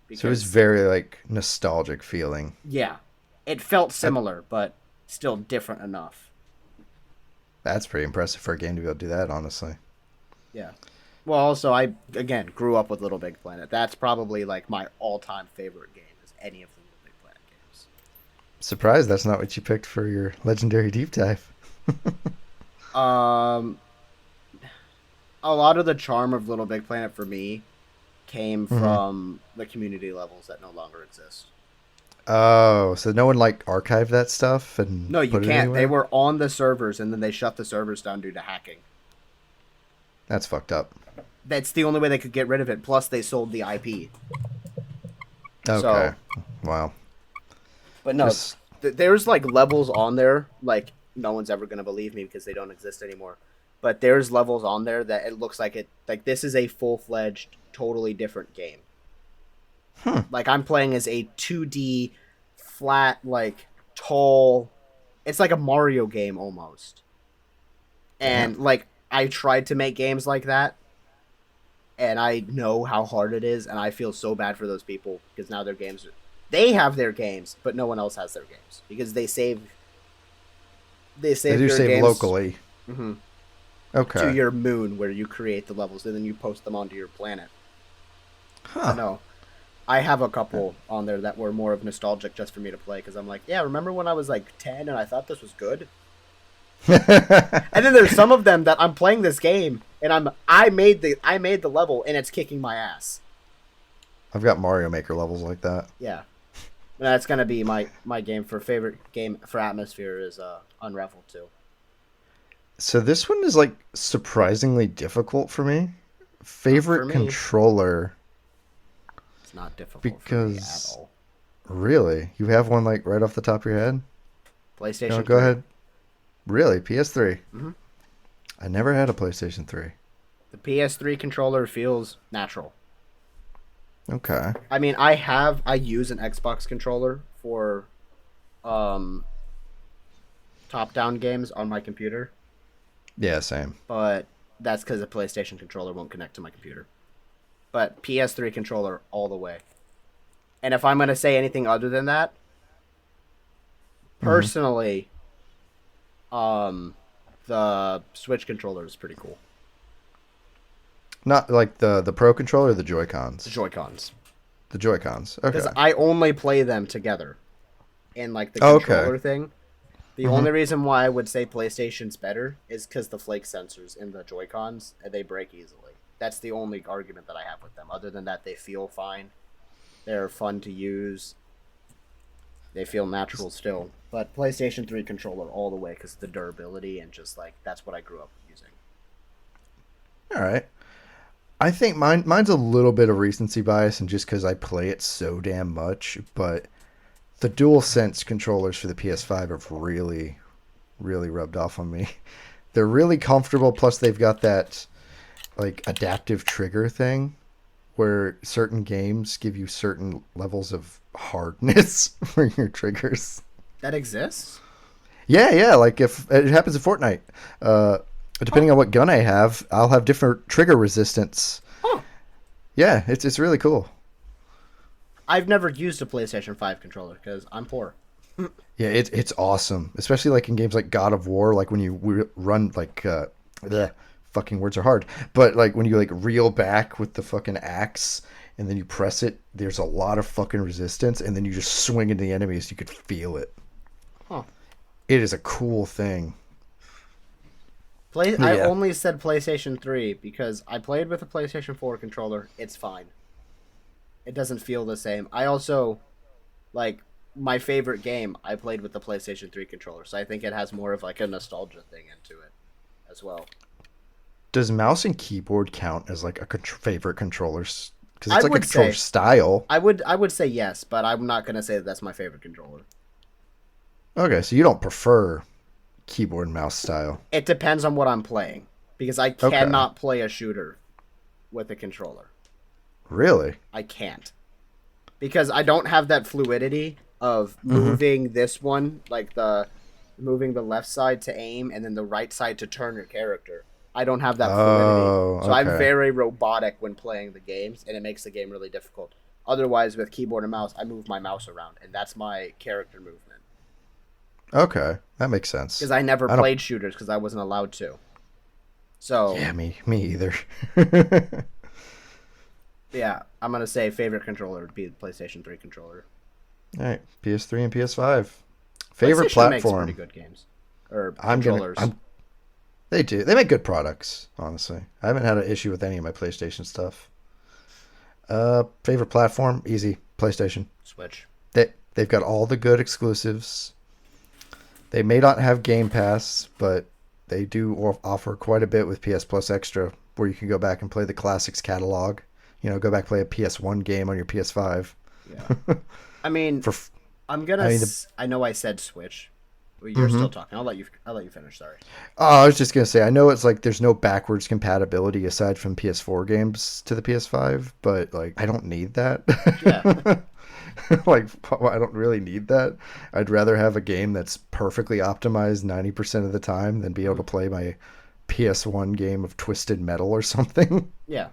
B: Because, so it was very, like, nostalgic feeling.
A: Yeah. It felt similar, but still different enough.
B: That's pretty impressive for a game to be able to do that, honestly.
A: Yeah. Well, also, I, again, grew up with Little Big Planet. That's probably, like, my all-time favorite game, is any of the Little Big Planet games.
B: Surprised that's not what you picked for your Legendary Deep Dive.
A: A lot of the charm of Little Big Planet for me came from the community levels that no longer exist.
B: Oh, so no one, like, archived that stuff? And
A: no, you can't. They were on the servers, and then they shut the servers down due to hacking.
B: That's fucked up.
A: That's the only way they could get rid of it. Plus, they sold the IP.
B: Okay. So, wow.
A: But no, there's, like, levels on there. Like, no one's ever going to believe me because they don't exist anymore. But there's levels on there that it looks like it. Like, this is a full-fledged, totally different game. Like, I'm playing as a 2D, flat, like, tall... It's like a Mario game, almost. And, like... I tried to make games like that, and I know how hard it is, and I feel so bad for those people, because now they have their games, but no one else has their games, because they save games
B: locally.
A: Mm-hmm.
B: Okay.
A: To your moon, where you create the levels, and then you post them onto your planet.
B: Huh.
A: No. I have a couple on there that were more of nostalgic just for me to play, because I'm like, yeah, remember when I was like 10 and I thought this was good? And then there's some of them that I'm playing this game and I made the level and it's kicking my ass.
B: I've got Mario Maker levels like that.
A: Yeah. That's gonna be my game for favorite game for atmosphere is Unraveled 2.
B: So this one is like surprisingly difficult for me. Favorite controller.
A: It's not difficult
B: because
A: for me at all.
B: Really? You have one like right off the top of your head?
A: PlayStation 3.
B: Go ahead. Really? PS3?
A: Mm-hmm.
B: I never had a PlayStation 3.
A: The PS3 controller feels natural.
B: Okay.
A: I mean, I use an Xbox controller for um top-down games on my computer,
B: Yeah, same.
A: but that's because the PlayStation controller won't connect to my computer. But PS3 controller all the way. And if I'm gonna say anything other than that,
B: Hmm.
A: personally, um, the Switch controller is pretty cool.
B: Not like the Pro controller or the
A: The
B: Joy-Cons?
A: Joy Cons,
B: The Joy-Cons.
A: because
B: Okay.
A: I only play them together in like the
B: Oh, okay.
A: controller thing. The
B: Hmm.
A: only reason why I would say PlayStation's better is because the flake sensors in the Joy Cons they break easily. That's the only argument that I have with them. Other than that, they feel fine. They're fun to use. They feel natural still. But PlayStation 3 controller all the way because of the durability and just like that's what I grew up using.
B: All right. I think mine's a little bit of recency bias, and just because I play it so damn much. But the DualSense controllers for the PS5 have really, really rubbed off on me. They're really comfortable. Plus, they've got that like adaptive trigger thing where certain games give you certain levels of hardness for your triggers.
A: That exists?
B: Yeah, yeah. Like if it happens in Fortnite, uh,
A: Huh.
B: depending on what gun I have, I'll have different trigger resistance.
A: Huh.
B: Yeah, it's really cool.
A: I've never used a PlayStation 5 controller because I'm poor.
B: Yeah, it's awesome, especially like in games like God of War, like when you run like the fucking words are hard, but like when you like reel back with the fucking axe and then you press it, there's a lot of fucking resistance, and then you just swing into the enemies, you could feel it.
A: Huh.
B: It is a cool thing.
A: Play.
B: But
A: I
B: yeah.
A: only said PlayStation 3 because I played with a PlayStation 4 controller. It's fine. It doesn't feel the same. I also like my favorite game I played with the PlayStation 3 controller, so I think it has more of like a nostalgia thing into it as well.
B: Does mouse and keyboard count as like a favorite controllers? Because
A: I
B: it's like a
A: would
B: controller
A: say
B: style.
A: I would say yes, but I'm not gonna say that that's my favorite controller.
B: Okay, so you don't prefer keyboard and mouse style.
A: It depends on what I'm playing because I
B: Okay,
A: cannot play a shooter with a controller.
B: really?
A: I can't because I don't have that fluidity of
B: Mm-hmm.
A: moving this one like the moving the left side to aim and then the right side to turn your character. I don't have that fluidity.
B: Oh,
A: So I'm
B: okay.
A: very robotic when playing the games and it makes the game really difficult. Otherwise with keyboard and mouse, I move my mouse around and that's my character movement.
B: Okay, that makes sense.
A: Because I never
B: I don't.
A: played shooters because I wasn't allowed to. So
B: Yeah, me either.
A: yeah, I'm gonna say favorite controller would be the PlayStation 3 controller.
B: All right, PS3 and PS5. Favorite
A: PlayStation makes pretty
B: platform.
A: good games or
B: I'm gonna.
A: controllers.
B: I'm. They do. They make good products. Honestly, I haven't had an issue with any of my PlayStation stuff. Favorite platform, easy. PlayStation.
A: Switch.
B: They've got all the good exclusives. They may not have Game Pass, but they do offer quite a bit with PS Plus Extra, where you can go back and play the classics catalog. You know, go back and play a PS1 game on your PS5.
A: Yeah. I mean,
B: For,
A: I'm gonna.
B: I mean, the,
A: I know I said Switch. Well, you're
B: hmm
A: still talking. I'll let you. I'll let you finish. Sorry.
B: Oh, I was just gonna say, I know it's like there's no backwards compatibility aside from PS4 games to the PS5, but like I don't need that.
A: Yeah.
B: Like I don't really need that. I'd rather have a game that's perfectly optimized 90% of the time than be able to
A: Mhm.
B: play my PS1 game of Twisted Metal or something.
A: Yeah.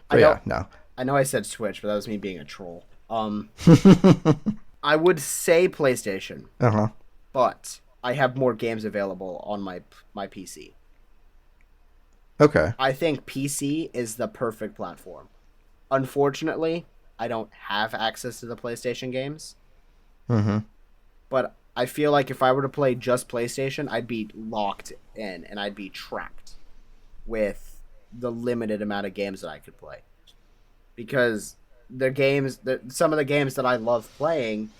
A: I
B: But
A: don't.
B: yeah, no.
A: I know I said Switch, but that was me being a troll. I would say PlayStation,
B: Uh-huh.
A: but I have more games available on my PC.
B: Okay.
A: I think PC is the perfect platform. Unfortunately, I don't have access to the PlayStation games,
B: Mm-hmm.
A: but I feel like if I were to play just PlayStation, I'd be locked in and I'd be trapped with the limited amount of games that I could play. Because some of the games that I love playing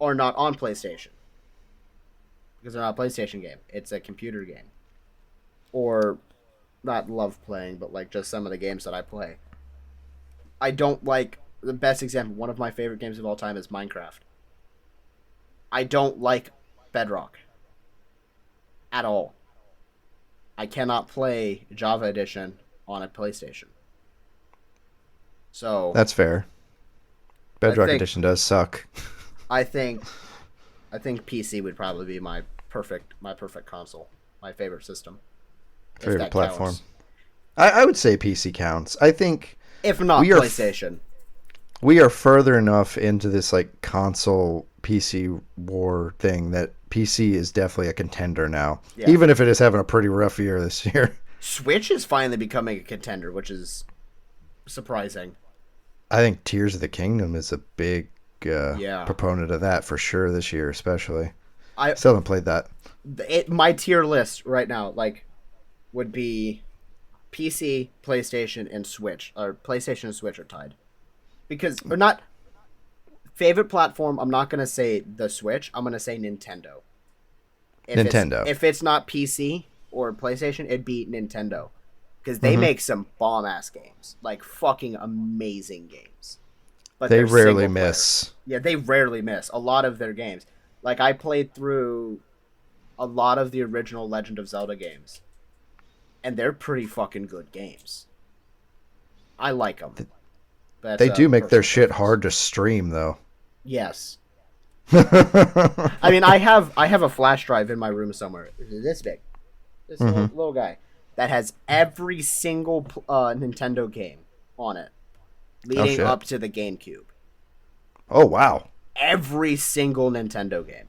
A: are not on PlayStation because they're not a PlayStation game. It's a computer game, or not love playing, but like just some of the games that I play. I don't like the best example. One of my favorite games of all time is Minecraft. I don't like Bedrock at all. I cannot play Java Edition on a PlayStation. So
B: That's fair. Bedrock
A: think-
B: Edition does suck.
A: I think PC would probably be my perfect console, my favorite system. If
B: Favorite
A: that
B: platform.
A: counts.
B: I would say PC counts. I think
A: If not
B: We are
A: PlayStation.
B: we are further enough into this like console PC war thing that PC is definitely a contender now.
A: Yeah.
B: Even if it is having a pretty rough year this year.
A: Switch is finally becoming a contender, which is surprising.
B: I think Tears of the Kingdom is a big
A: Yeah.
B: proponent of that for sure this year, especially.
A: I
B: Still haven't played that.
A: my tier list right now would be PC, PlayStation, and Switch. Or PlayStation and Switch are tied. Because or not favorite platform, I'm not gonna say the Switch, I'm gonna say Nintendo.
B: Nintendo.
A: If it's not PC or PlayStation, it'd be Nintendo. Because they make some bomb ass games. Like fucking amazing games. But
B: They
A: they're
B: rarely
A: single player.
B: miss.
A: Yeah, they rarely miss. A lot of their games. Like I played through a lot of the original Legend of Zelda games. And they're pretty fucking good games. I like them.
B: They do make their shit hard to stream though.
A: Yes. I mean, I have a flash drive in my room somewhere. This big. This little guy that has every single Nintendo game on it leading
B: shit.
A: up to the GameCube.
B: Oh wow.
A: Every single Nintendo game.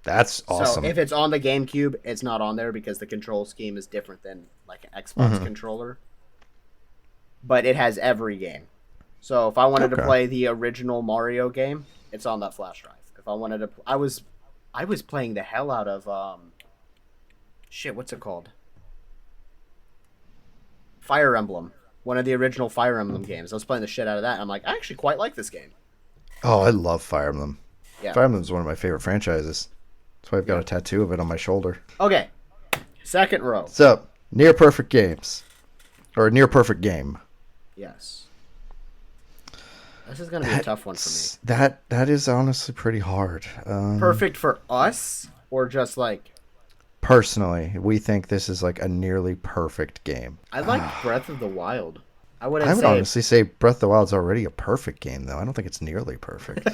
B: That's awesome.
A: So if it's on the GameCube, it's not on there because the control scheme is different than like an Xbox controller. But it has every game. So if I wanted to play the original Mario game, it's on that flash drive. If I wanted to, I was playing the hell out of what's it called? Fire Emblem, one of the original Fire Emblem games. I was playing the shit out of that. And I'm like, I actually quite like this game.
B: Oh, I love Fire Emblem.
A: Yeah.
B: Fire Emblem is one of my favorite franchises. That's why I've got a tattoo of it on my shoulder.
A: Okay, second row.
B: So, near perfect games. Or near perfect game.
A: Yes. This is gonna be a tough one for me.
B: That is honestly pretty hard.
A: Perfect for us, or just like
B: Personally, we think this is like a nearly perfect game.
A: I like Breath of the Wild. I would
B: honestly say Breath of the Wild is already a perfect game, though. I don't think it's nearly perfect.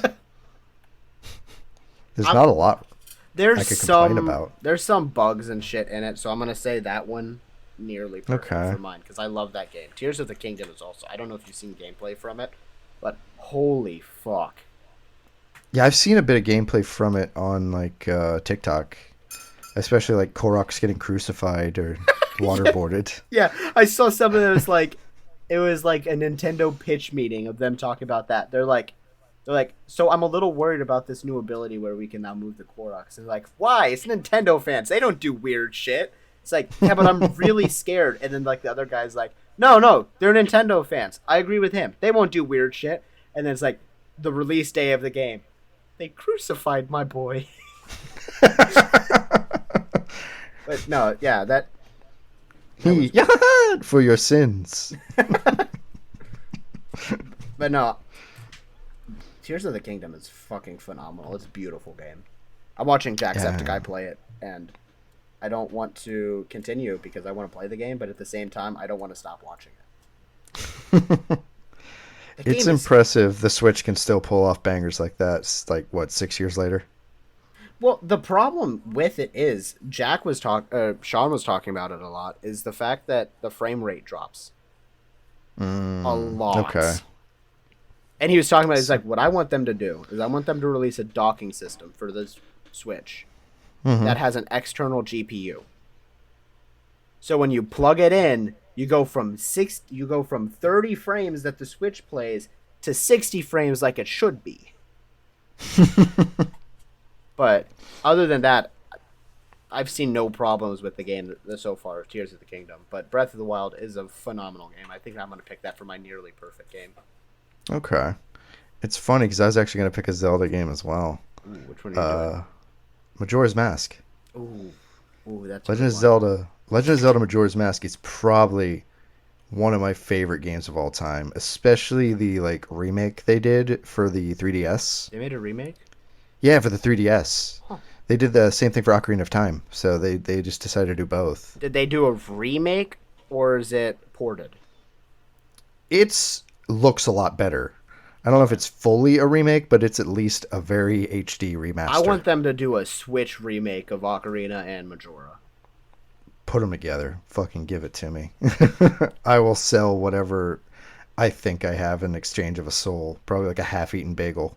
B: There's not a lot I could complain about.
A: There's some bugs and shit in it, so I'm gonna say that one nearly perfect for mine because I love that game. Tears of the Kingdom is also. I don't know if you've seen gameplay from it, but holy fuck!
B: Yeah, I've seen a bit of gameplay from it on like TikTok, especially like Korok's getting crucified or waterboarded.
A: Yeah, I saw something that was like, it was like a Nintendo pitch meeting of them talking about that. They're like, so I'm a little worried about this new ability where we can now move the Koroks. And like, why? It's Nintendo fans. They don't do weird shit. It's like, yeah, but I'm really scared. And then like the other guy's like, no, they're Nintendo fans. I agree with him. They won't do weird shit. And then it's like the release day of the game. They crucified my boy. But no, yeah, that
B: for your sins.
A: But no, Tears of the Kingdom is fucking phenomenal. It's a beautiful game. I'm watching Jacksepticeye play it, and I don't want to continue because I want to play the game, but at the same time, I don't want to stop watching it.
B: It's impressive the Switch can still pull off bangers like that. It's like, what, 6 years later?
A: Well, the problem with it is, Sean was talking about it a lot, is the fact that the frame rate drops. A lot.
B: Okay.
A: And he was talking about, he's like, what I want them to do is I want them to release a docking system for the Switch that has an external GPU. So when you plug it in, you go from 30 frames that the Switch plays to 60 frames like it should be. But other than that, I've seen no problems with the game so far, Tears of the Kingdom. But Breath of the Wild is a phenomenal game. I think I'm going to pick that for my nearly perfect game.
B: Okay. It's funny because I was actually going to pick a Zelda game as well.
A: Ooh, which one are you doing?
B: Majora's Mask.
A: Ooh, that's
B: Legend of Zelda Majora's Mask is probably one of my favorite games of all time, especially the like remake they did for the 3DS.
A: They made a remake?
B: Yeah, for the 3DS.
A: Huh.
B: They did the same thing for Ocarina of Time, so they just decided to do both.
A: Did they do a remake or is it ported?
B: It's looks a lot better. I don't know if it's fully a remake, but it's at least a very HD remaster.
A: I want them to do a Switch remake of Ocarina and Majora.
B: Put them together. Fucking give it to me. I will sell whatever I think I have in exchange of a soul. Probably like a half-eaten bagel.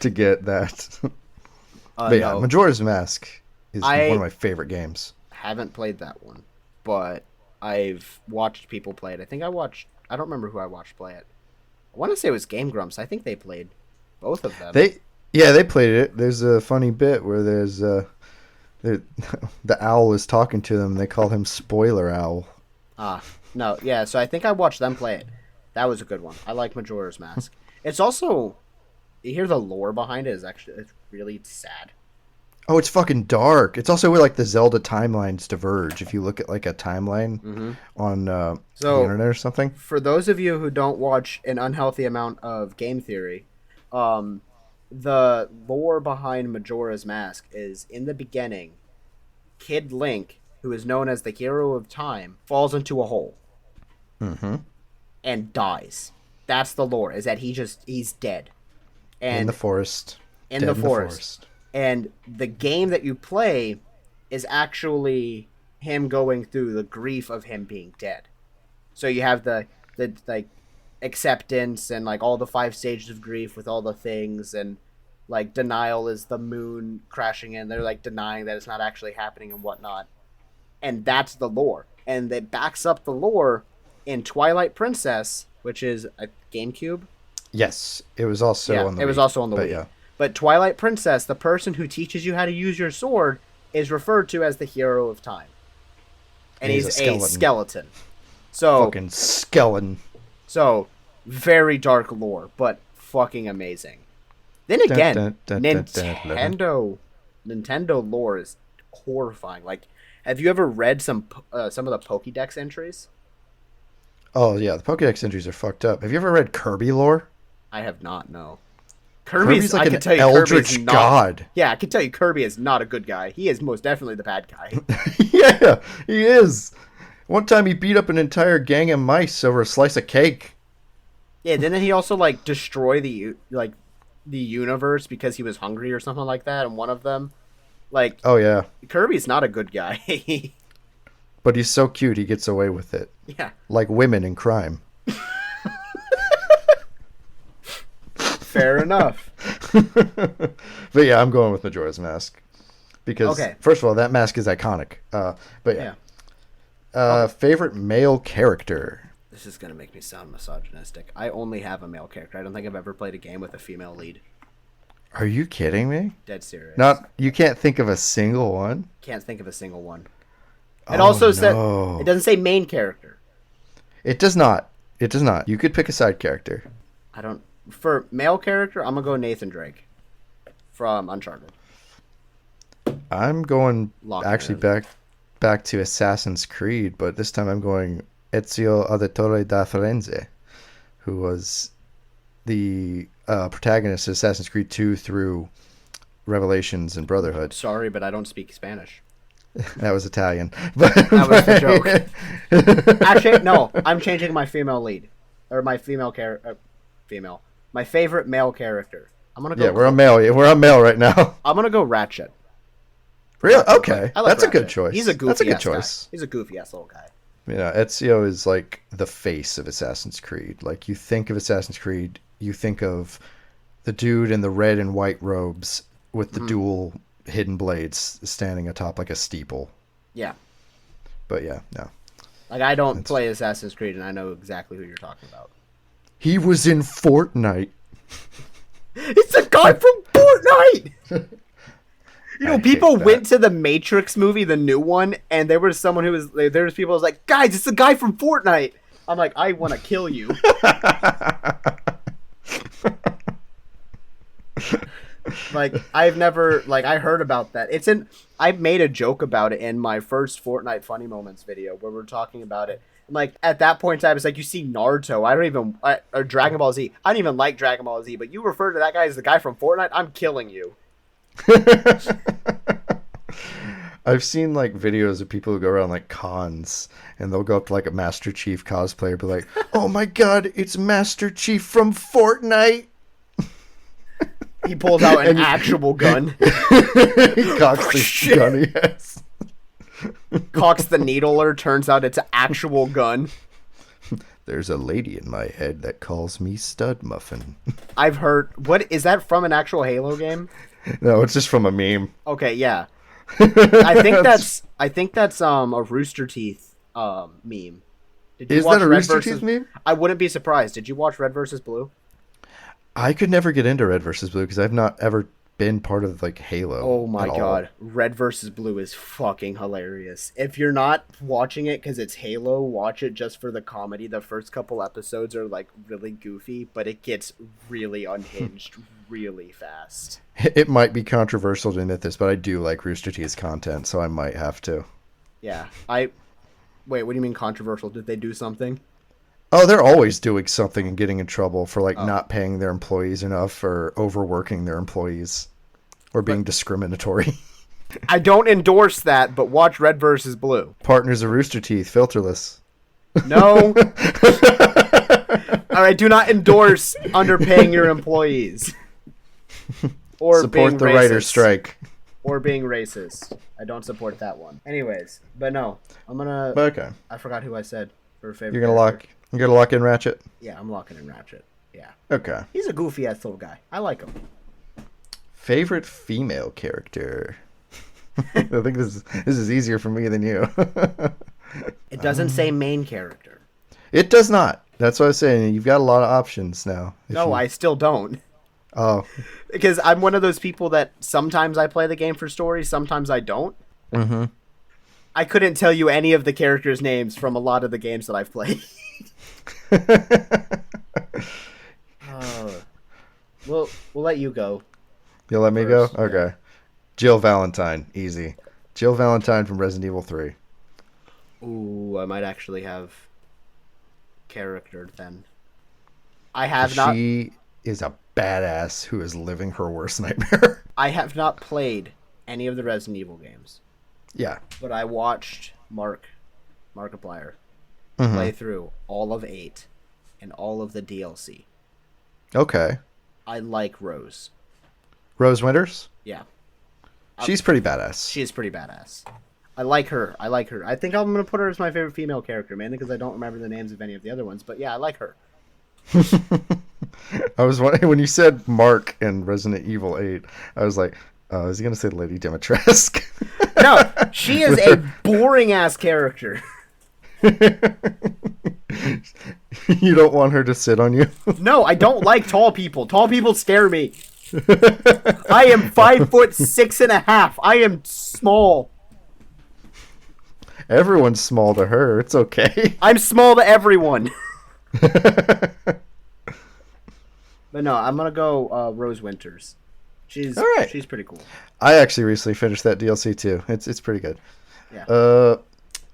B: To get that. But yeah,
A: no.
B: Majora's Mask is
A: I
B: one of my favorite games.
A: haven't played that one, but I've watched people play it. I don't remember who I watched play it. I want to say it was Game Grumps. I think they played both of them.
B: They played it. There's a funny bit where the owl is talking to them. They call him Spoiler Owl.
A: No, yeah, so I think I watched them play it. That was a good one. I like Majora's Mask. It's also, you hear the lore behind it, it's really sad.
B: Oh, it's fucking dark. It's also where like the Zelda timelines diverge. If you look at like a timeline on the internet or something.
A: For those of you who don't watch an unhealthy amount of game theory, the lore behind Majora's Mask is in the beginning, Kid Link, who is known as the hero of time, falls into a hole and dies. That's the lore, is that he's dead. And
B: in the forest.
A: In the forest. And the game that you play is actually him going through the grief of him being dead. So you have the like acceptance and like all the 5 stages of grief with all the things, and like denial is the moon crashing in. They're like denying that it's not actually happening and whatnot. And that's the lore. And it backs up the lore in Twilight Princess, which is a GameCube.
B: Yes, it was also on the Wii.
A: It was also on the Wii.
B: Yeah.
A: But Twilight Princess, the person who teaches you how to use your sword, is referred to as the hero of time. And he's a skeleton. So
B: fucking skeleton.
A: So very dark lore, but fucking amazing. Then again, Nintendo lore is horrifying. Like, have you ever read some of the Pokédex entries?
B: Oh yeah, the Pokédex entries are fucked up. Have you ever read Kirby lore?
A: I have not. No.
B: Kirby's like an eldritch god.
A: Yeah, I can tell you Kirby is not a good guy. He is most definitely the bad guy.
B: Yeah, he is. One time he beat up an entire gang of mice over a slice of cake.
A: Yeah, didn't he also like destroy the universe because he was hungry or something like that? And one of them, like,
B: oh yeah,
A: Kirby's not a good guy.
B: But he's so cute, he gets away with it.
A: Yeah,
B: like women in crime.
A: Fair enough.
B: But yeah, I'm going with Majora's Mask because first of all, that mask is iconic. But yeah. Favorite male character.
A: This is gonna make me sound misogynistic. I only have a male character. I don't think I've ever played a game with a female lead.
B: Are you kidding me?
A: Dead serious.
B: You can't think of a single one?
A: Can't think of a single one. It also said it doesn't say main character.
B: It does not. It does not. You could pick a side character.
A: For male character, I'm gonna go Nathan Drake from Uncharted.
B: I'm going back to Assassin's Creed, but this time I'm going Ezio Auditore da Firenze, who was the protagonist of Assassin's Creed 2 through Revelations and Brotherhood.
A: Sorry, but I don't speak Spanish.
B: That was Italian. But
A: that was the joke. Actually, no. I'm changing my female lead. Or my female character. My favorite male character. I'm gonna go.
B: Yeah, we're on male. We're on male right now.
A: I'm gonna go Ratchet.
B: Really? Okay,
A: I like
B: that's
A: Ratchet.
B: A good choice.
A: He's a goofy.
B: That's a good choice.
A: Guy. He's a goofy ass little guy.
B: Yeah, Ezio is like the face of Assassin's Creed. Like, you think of Assassin's Creed, you think of the dude in the red and white robes with the dual hidden blades standing atop like a steeple.
A: Yeah.
B: But yeah, no.
A: Like, I don't play Assassin's Creed, and I know exactly who you're talking about.
B: He was in Fortnite.
A: It's a guy from Fortnite! You know, people went to the Matrix movie, the new one, and there was someone who was, there was people who was like, guys, it's a guy from Fortnite! I'm like, I want to kill you. Like, I've never, like, I heard about that. I made a joke about it in my first Fortnite Funny Moments video where we're talking about it. Like, at that point in time, it's like, you see Naruto, or Dragon Ball Z. I don't even like Dragon Ball Z, but you refer to that guy as the guy from Fortnite, I'm killing you.
B: I've seen like videos of people who go around like cons and they'll go up to like a Master Chief cosplayer, be like, "Oh my God, it's Master Chief from Fortnite."
A: He pulls out an actual gun.
B: He cocks the gun he has.
A: Cocks the needler. Turns out it's an actual gun.
B: There's a lady in my head that calls me Stud Muffin.
A: I've heard. What is that from? An actual Halo game?
B: No, it's just from a meme.
A: Okay, yeah. I think that's a Rooster Teeth meme. Did you
B: Is
A: watch
B: that a
A: Red
B: Rooster
A: versus...
B: Teeth meme?
A: I wouldn't be surprised. Did you watch Red versus Blue?
B: I could never get into Red versus Blue because I've not ever been part of like Halo.
A: Oh my
B: at
A: god,
B: all.
A: Red versus Blue is fucking hilarious. If you're not watching it because it's Halo, watch it just for the comedy. The first couple episodes are like really goofy, but it gets really unhinged really fast.
B: It might be controversial to admit this, but I do like Rooster Teeth's content, so I might have to.
A: Yeah, wait. What do you mean controversial? Did they do something?
B: Oh, they're always doing something and getting in trouble for like not paying their employees enough or overworking their employees or being discriminatory.
A: I don't endorse that, but watch Red versus Blue.
B: Partners of Rooster Teeth, filterless.
A: No. All right, do not endorse underpaying your employees. Or
B: support
A: being
B: the
A: racist.
B: writer's strike.
A: Or being racist. I don't support that one. Anyways, but no, I'm gonna.
B: Okay.
A: I forgot who I said for favorite.
B: You're gonna lock in Ratchet?
A: Yeah, I'm locking in Ratchet. Yeah.
B: Okay.
A: He's a goofy ass little guy. I like him.
B: Favorite female character? I think this is easier for me than you.
A: It doesn't say main character.
B: It does not. That's what I was saying. You've got a lot of options now.
A: No, I still don't.
B: Oh.
A: Because I'm one of those people that sometimes I play the game for story, sometimes I don't.
B: Mm-hmm.
A: I couldn't tell you any of the characters' names from a lot of the games that I've played. We'll let you go.
B: You'll let me
A: first,
B: go? Okay. Jill Valentine. Easy. Jill Valentine from Resident Evil 3.
A: Ooh, I might actually have character then. I have not...
B: She is a badass who is living her worst nightmare.
A: I have not played any of the Resident Evil games.
B: Yeah.
A: But I watched Markiplier play through all of 8 and all of the DLC.
B: Okay.
A: I like Rose.
B: Rose Winters?
A: Yeah.
B: She's pretty badass.
A: She is pretty badass. I like her. I think I'm going to put her as my favorite female character, mainly because I don't remember the names of any of the other ones. But yeah, I like her.
B: I was wondering, when you said Mark in Resident Evil 8, I was like, is he going to say Lady Dimitrescu?
A: No, she is a boring-ass character.
B: You don't want her to sit on you?
A: No, I don't like tall people. Tall people scare me. I am 5'6.5". I am small.
B: Everyone's small to her. It's okay.
A: I'm small to everyone. But no, I'm gonna go Rose Winters. She's
B: all right.
A: She's pretty cool.
B: I actually recently finished that DLC too. It's pretty good.
A: Yeah.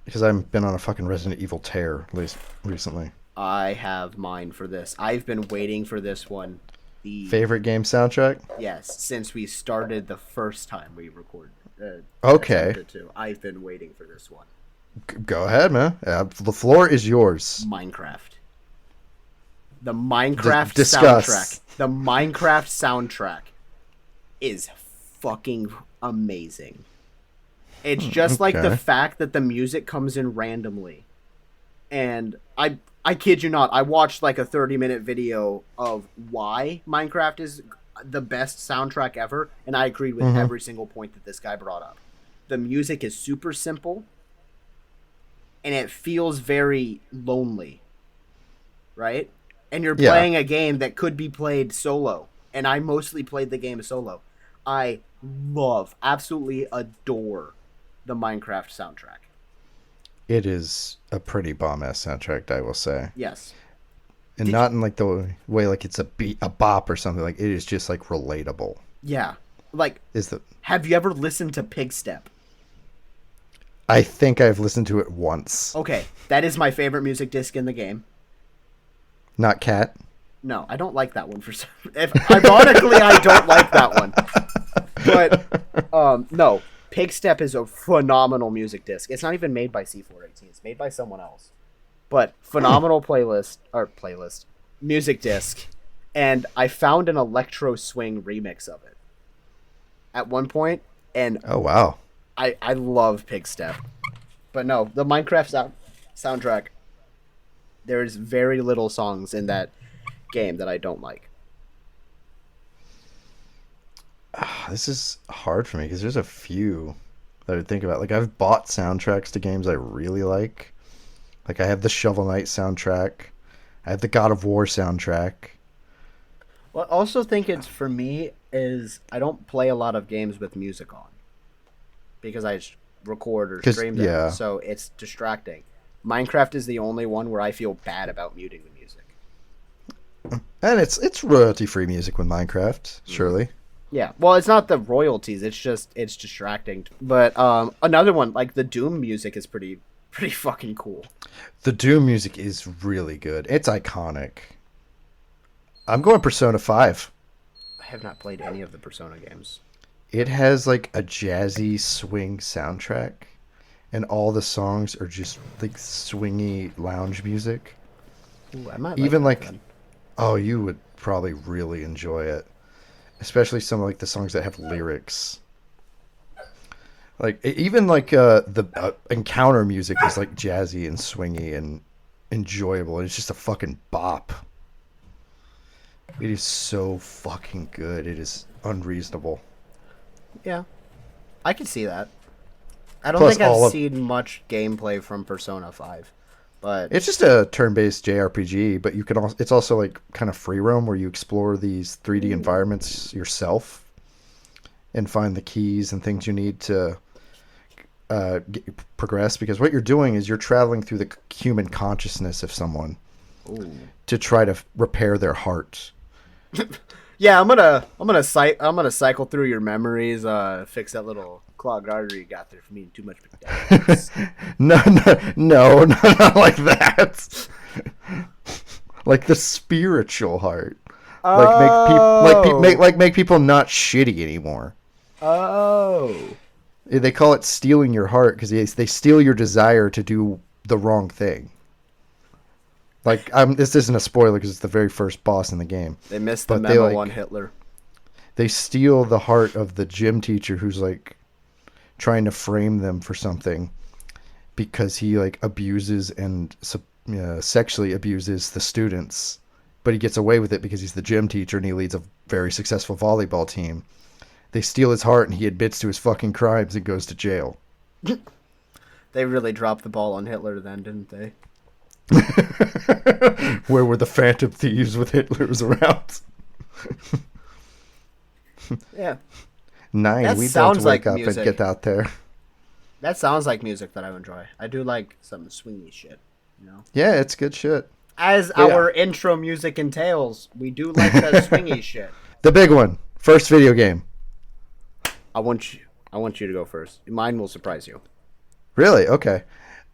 B: Because I've been on a fucking Resident Evil tear at least recently.
A: I have mine for this. I've been waiting for this one.
B: Favorite game soundtrack?
A: Yes, since we started the first time we recorded.
B: Okay.
A: I've been waiting for this one.
B: Go ahead, man. The floor is yours.
A: Minecraft. The Minecraft
B: Discuss.
A: soundtrack. The Minecraft soundtrack is fucking amazing. It's just like the fact that the music comes in randomly. And I kid you not, I watched like a 30-minute video of why Minecraft is the best soundtrack ever, and I agreed with every single point that this guy brought up. The music is super simple, and it feels very lonely, right? And you're playing a game that could be played solo, and I mostly played the game solo. I absolutely adore the Minecraft soundtrack.
B: It is a pretty bomb-ass soundtrack, I will say.
A: Yes.
B: And not in like the way like it's a bop or something. Like it is just like relatable.
A: Yeah. Like, have you ever listened to Pigstep?
B: I think I've listened to it once.
A: Okay, that is my favorite music disc in the game.
B: Not Cat?
A: No, I don't like that one for some... Ironically, I don't like that one. But, no. Pig Step is a phenomenal music disc. It's not even made by C418. It's made by someone else. But phenomenal playlist, music disc. And I found an electro swing remix of it at one point, and
B: Oh wow.
A: I love Pig Step. But no, the Minecraft soundtrack, there's very little songs in that game that I don't like.
B: This is hard for me because there's a few that I think about. Like, I've bought soundtracks to games I really like. Like, I have the Shovel Knight soundtrack. I have the God of War soundtrack.
A: Well, I also think it's, for me, is I don't play a lot of games with music on. Because I record or stream them,
B: yeah.
A: So it's distracting. Minecraft is the only one where I feel bad about muting the music.
B: And it's royalty-free music with Minecraft, surely.
A: Yeah, well, it's not the royalties. It's just it's distracting. But another one, like the Doom music, is pretty fucking cool.
B: The Doom music is really good. It's iconic. I'm going Persona 5.
A: I have not played any of the Persona games.
B: It has like a jazzy swing soundtrack, and all the songs are just like swingy lounge music.
A: Ooh, I might
B: Even
A: like,
B: like,
A: that then.
B: oh, you would probably really enjoy it. Especially some of like the songs that have lyrics. Like even like the encounter music is like jazzy and swingy and enjoyable, and it's just a fucking bop. It is so fucking good. It is unreasonable.
A: Yeah, I can see that. I don't
B: Plus
A: think I've
B: all of-
A: seen much gameplay from Persona 5, but
B: It's just a turn-based JRPG, but you can also, it's also like kind of free roam where you explore these 3D environments yourself and find the keys and things you need to progress, because what you're doing is you're traveling through the human consciousness of someone to try to repair their heart.
A: yeah, I'm gonna cycle through your memories, fix that little clogged artery you got there from eating too much McDonald's.
B: No, not like that. Like the spiritual heart. Make people not shitty anymore.
A: Oh.
B: They call it stealing your heart because they steal your desire to do the wrong thing. Like, this isn't a spoiler because it's the very first boss in the game.
A: They missed the
B: But
A: memo on Hitler.
B: They steal the heart of the gym teacher who's like trying to frame them for something because he like abuses and sexually abuses the students, but he gets away with it because he's the gym teacher and he leads a very successful volleyball team. They steal his heart and he admits to his fucking crimes and goes to jail.
A: They really dropped the ball on Hitler then, didn't they?
B: Where were the phantom thieves with Hitler's around?
A: Yeah.
B: 9,
A: That
B: we don't
A: sounds
B: wake
A: like
B: up
A: music.
B: and get out there.
A: That sounds like music that I would enjoy. I do like some swingy shit, you know.
B: Yeah, it's good shit.
A: As
B: Yeah.
A: our intro music entails, we do like that swingy shit.
B: The big one. First video game.
A: I want you to go first. Mine will surprise you.
B: Really? Okay.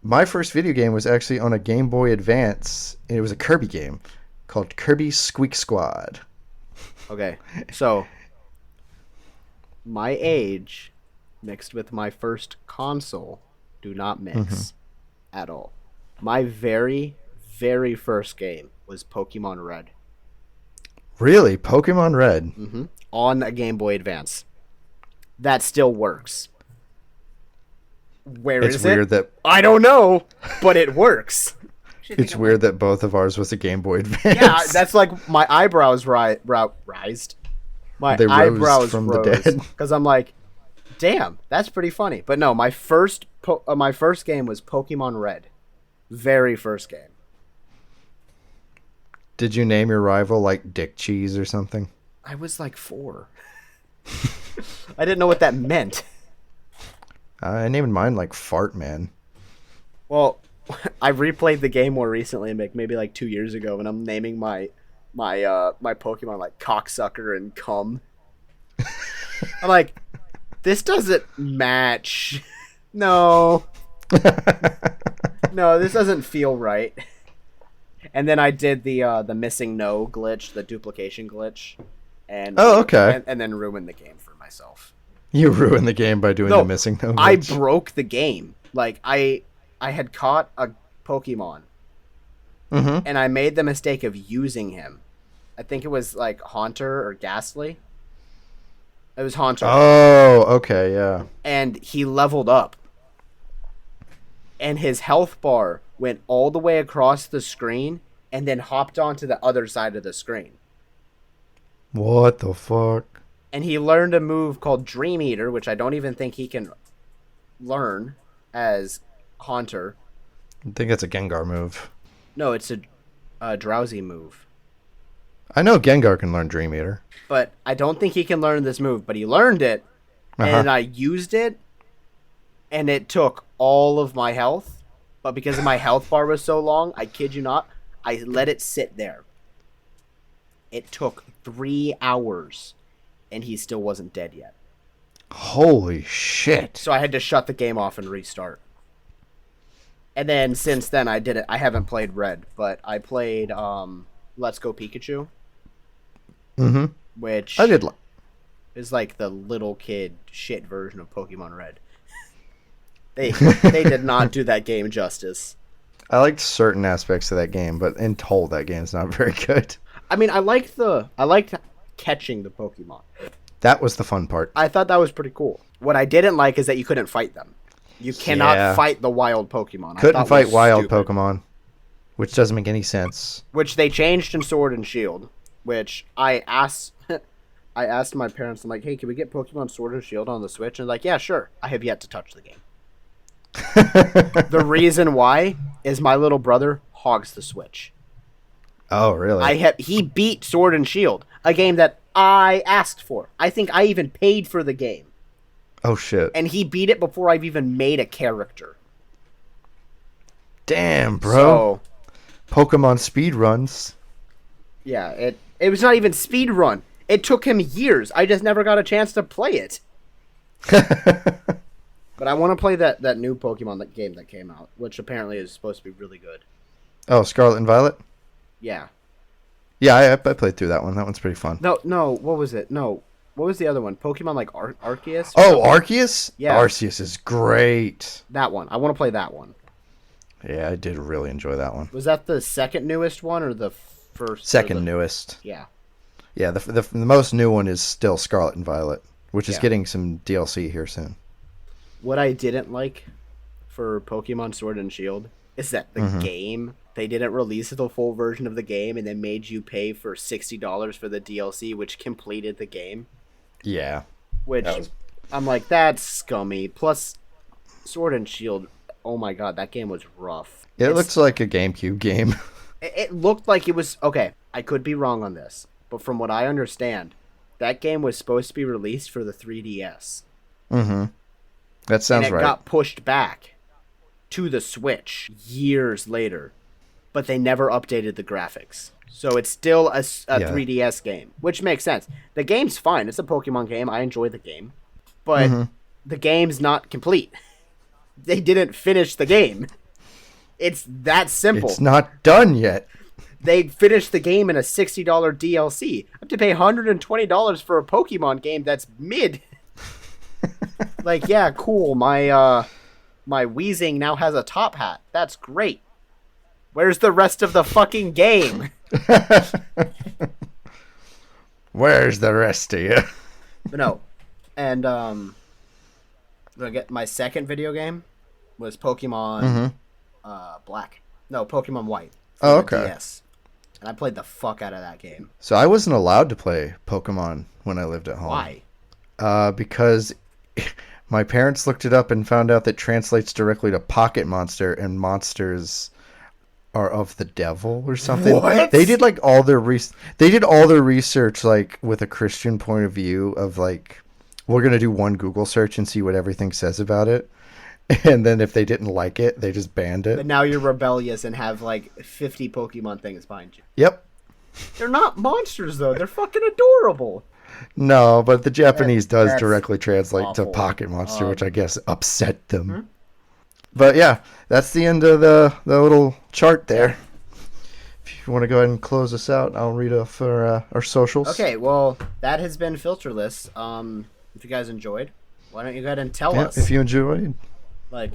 B: My first video game was actually on a Game Boy Advance, and it was a Kirby game called Kirby Squeak Squad.
A: Okay, so my age mixed with my first console do not mix at all. My very, very first game was Pokemon Red.
B: Really? Pokemon Red?
A: On a Game Boy Advance. That still works. Where
B: It's
A: is
B: weird
A: it?
B: that
A: I don't know, but it works.
B: it's weird that both of ours was a Game Boy Advance.
A: Yeah, that's like my eyebrows rised. My
B: They rose
A: eyebrows
B: from the dead.
A: because I'm like, damn, that's pretty funny. But no, my first game was Pokemon Red, very first game.
B: Did you name your rival like Dick Cheese or something?
A: I was like 4. I didn't know what that meant.
B: I named mine like Fart Man.
A: Well, I replayed the game more recently, maybe like 2 years ago, and I'm naming my Pokemon like Cocksucker and Cum. I'm like, this doesn't match. No. No, this doesn't feel right. And then I did the missing no glitch, the duplication glitch, and
B: Oh, okay.
A: and then ruined the game for myself.
B: You ruined the game by doing
A: No,
B: the missing no
A: I
B: glitch.
A: broke the game. Like, I had caught a Pokemon,
B: Mm-hmm.
A: and I made the mistake of using him. I think it was, like, Haunter or Ghastly. It was Haunter.
B: Oh, okay, yeah.
A: And he leveled up. And his health bar went all the way across the screen and then hopped onto the other side of the screen.
B: What the fuck?
A: And he learned a move called Dream Eater, which I don't even think he can learn as Haunter.
B: I think that's a Gengar move.
A: No, it's a drowsy move.
B: I know Gengar can learn Dream Eater.
A: But I don't think he can learn this move. But he learned it, and I used it, and it took all of my health. But because my health bar was so long, I kid you not, I let it sit there. It took 3 hours, and he still wasn't dead yet.
B: Holy shit.
A: So I had to shut the game off and restart. And then since then, I haven't played Red, but I played Let's Go Pikachu.
B: Mm-hmm.
A: Which
B: I did.
A: is like the little kid shit version of Pokemon Red. They did not do that game justice.
B: I liked certain aspects of that game, but in total, that game's not very good.
A: I mean, I liked catching the Pokemon.
B: That was the fun part.
A: I thought that was pretty cool. What I didn't like is that you couldn't fight them. You cannot fight the wild Pokemon.
B: Couldn't fight wild
A: stupid.
B: Pokemon, which doesn't make any sense.
A: Which they changed in Sword and Shield. Which I asked my parents, I'm like, hey, can we get Pokemon Sword and Shield on the Switch? And they're like, yeah, sure. I have yet to touch the game. The reason why is my little brother hogs the Switch.
B: Oh, really?
A: He beat Sword and Shield, a game that I asked for. I think I even paid for the game.
B: Oh, shit.
A: And he beat it before I've even made a character.
B: Damn, bro.
A: So,
B: Pokemon speedruns.
A: yeah, it was not even speed run. It took him years. I just never got a chance to play it. But I want to play that new Pokemon game that came out, which apparently is supposed to be really good.
B: Oh, Scarlet and Violet?
A: Yeah.
B: Yeah, I played through that one. That one's pretty fun.
A: No, what was it? No, what was the other one? Pokemon like Arceus?
B: Oh, Arceus?
A: Yeah.
B: Arceus is great.
A: That one. I want to play that one.
B: Yeah, I did really enjoy that one.
A: Was that the second newest one or the first?
B: Second newest.
A: Yeah.
B: Yeah, the most new one is still Scarlet and Violet, which is
A: Yeah.
B: getting some DLC here soon.
A: What I didn't like for Pokemon Sword and Shield is that the game, they didn't release the full version of the game and they made you pay for $60 for the DLC, which completed the game.
B: Yeah.
A: Which, I'm like, that's scummy. Plus, Sword and Shield, oh my god, that game was rough.
B: It looks like a GameCube game.
A: It looked like it was... Okay, I could be wrong on this, but from what I understand, that game was supposed to be released for the 3DS.
B: Mm-hmm. That sounds
A: and it
B: right.
A: got pushed back to the Switch years later, but they never updated the graphics. So it's still a 3DS game, which makes sense. The game's fine. It's a Pokemon game. I enjoy the game. But the game's not complete. They didn't finish the game. It's that simple.
B: It's not done yet.
A: They finished the game in a $60 DLC. I have to pay $120 for a Pokemon game that's mid. Like, yeah, cool. My Weezing now has a top hat. That's great. Where's the rest of the fucking game?
B: Where's the rest of you?
A: But no. And my second video game was Pokemon Black. No, Pokemon White.
B: Oh, okay.
A: DS. And I played the fuck out of that game.
B: So I wasn't allowed to play Pokemon when I lived at home.
A: Why?
B: Because my parents looked it up and found out that it translates directly to Pocket Monster, and monsters are of the devil or something.
A: What?
B: They did like all their research like with a Christian point of view of like, we're gonna do one Google search and see what everything says about it. And then if they didn't like it, they just banned it.
A: But now you're rebellious and have like 50 Pokemon things behind you.
B: Yep.
A: They're not monsters though. They're fucking adorable.
B: No, but the Japanese does
A: that's
B: directly translate to
A: awful.
B: Pocket Monster, which I guess upset them. But yeah, that's the end of the little chart there. If you want to go ahead and close us out, I'll read off our socials.
A: Okay, well, that has been Filterless. If you guys enjoyed, why don't you go ahead and tell
B: Yeah,
A: us?
B: if you enjoyed,
A: Like,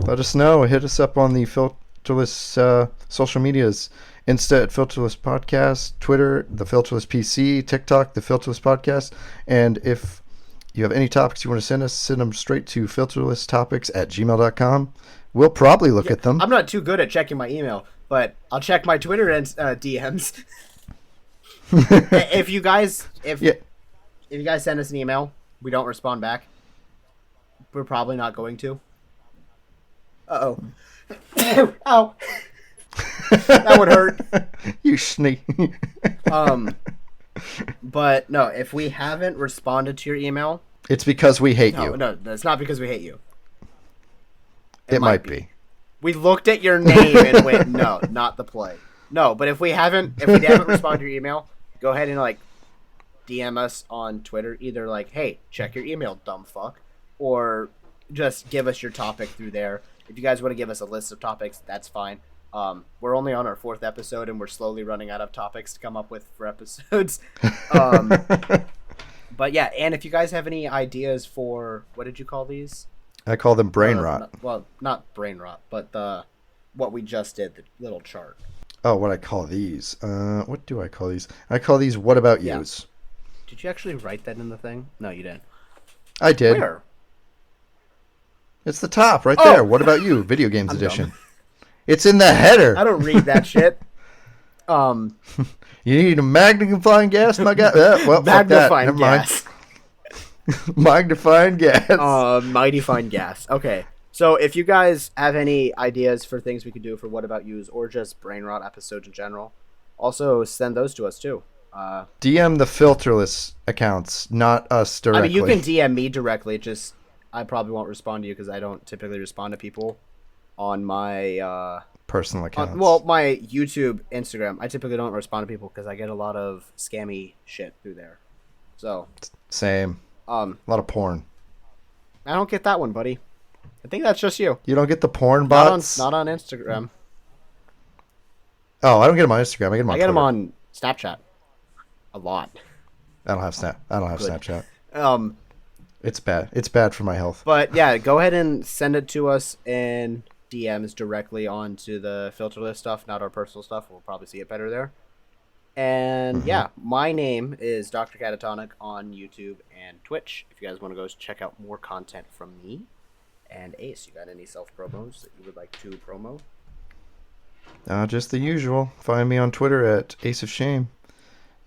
B: let us know. Hit us up on the Filterless social medias. Insta at Filterless Podcast, Twitter, the Filterless PC, TikTok, the Filterless Podcast. And if you have any topics you want to send them straight to filterlesstopics@gmail.com. We'll probably look at them.
A: I'm not too good at checking my email, but I'll check my Twitter and DMs. If you guys send us an email, we don't respond back. We're probably not going to. Uh-oh. Ow. That would hurt.
B: You sneak.
A: But no, if we haven't responded to your email,
B: it's because we hate you.
A: No, it's not because we hate you.
B: It might be.
A: We looked at your name and went, no, not the play. No, but if we haven't responded to your email, go ahead and like DM us on Twitter, either like, hey, check your email, dumb fuck, or just give us your topic through there. If you guys want to give us a list of topics, that's fine. We're only on our 4th episode, and we're slowly running out of topics to come up with for episodes. But yeah, and if you guys have any ideas for, what did you call these?
B: I call them brain rot.
A: Not brain rot, but what we just did, the little chart.
B: Oh, what I call these? What do I call these? I call these "What about yous."
A: Did you actually write that in the thing? No, you didn't.
B: I did.
A: Where?
B: It's the top right there. What about you? Video games edition. Dumb. It's in the header.
A: I don't read that shit.
B: You need a magnifying gas, my guy. Well,
A: magnifying gas.
B: Magnifying gas.
A: Mighty fine gas. Okay. So if you guys have any ideas for things we could do for What About Yous or just Brain Rot episodes in general, also send those to us too.
B: DM the Filterless accounts, not us directly.
A: I mean, you can DM me directly. Just I probably won't respond to you because I don't typically respond to people on my
B: personal accounts.
A: My YouTube, Instagram. I typically don't respond to people because I get a lot of scammy shit through there. So
B: same. A lot of porn.
A: I don't get that one, buddy. I think that's just you.
B: You don't get the porn bots?
A: Not on Instagram.
B: Oh, I don't get them on Instagram. I get them on
A: Twitter. Them on Snapchat. A lot.
B: I don't have Snapchat. It's bad. It's bad for my health.
A: But yeah, go ahead and send it to us in DMs directly onto the Filterless stuff, not our personal stuff. We'll probably see it better there. And yeah, my name is Dr. Catatonic on YouTube and Twitch. If you guys want to go check out more content from me and Ace, you got any self-promos that you would like to promo?
B: Just the usual. Find me on Twitter at AceofShame.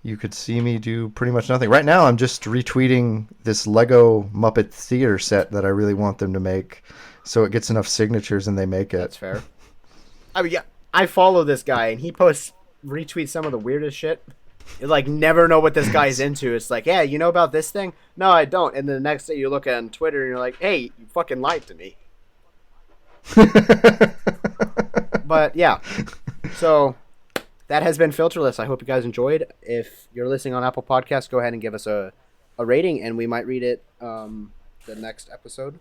B: You could see me do pretty much nothing. Right now, I'm just retweeting this Lego Muppet Theater set that I really want them to make, so it gets enough signatures and they make it.
A: That's fair. I mean, yeah, I follow this guy, and he retweets some of the weirdest shit. You like never know what this guy's into. It's like, yeah, you know about this thing? No, I don't. And then the next day you look on Twitter and you're like, hey, you fucking lied to me. But yeah, so that has been Filterless. I hope you guys enjoyed. If you're listening on Apple Podcasts, go ahead and give us a rating, and we might read it the next episode,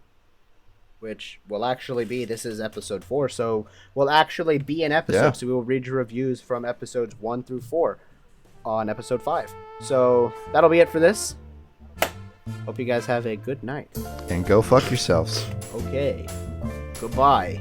A: which will actually be, this is episode 4, so will actually be an episode. Yeah. So we will read your reviews from episodes 1 through 4 on episode 5. So that'll be it for this. Hope you guys have a good night.
B: And go fuck yourselves.
A: Okay. Goodbye.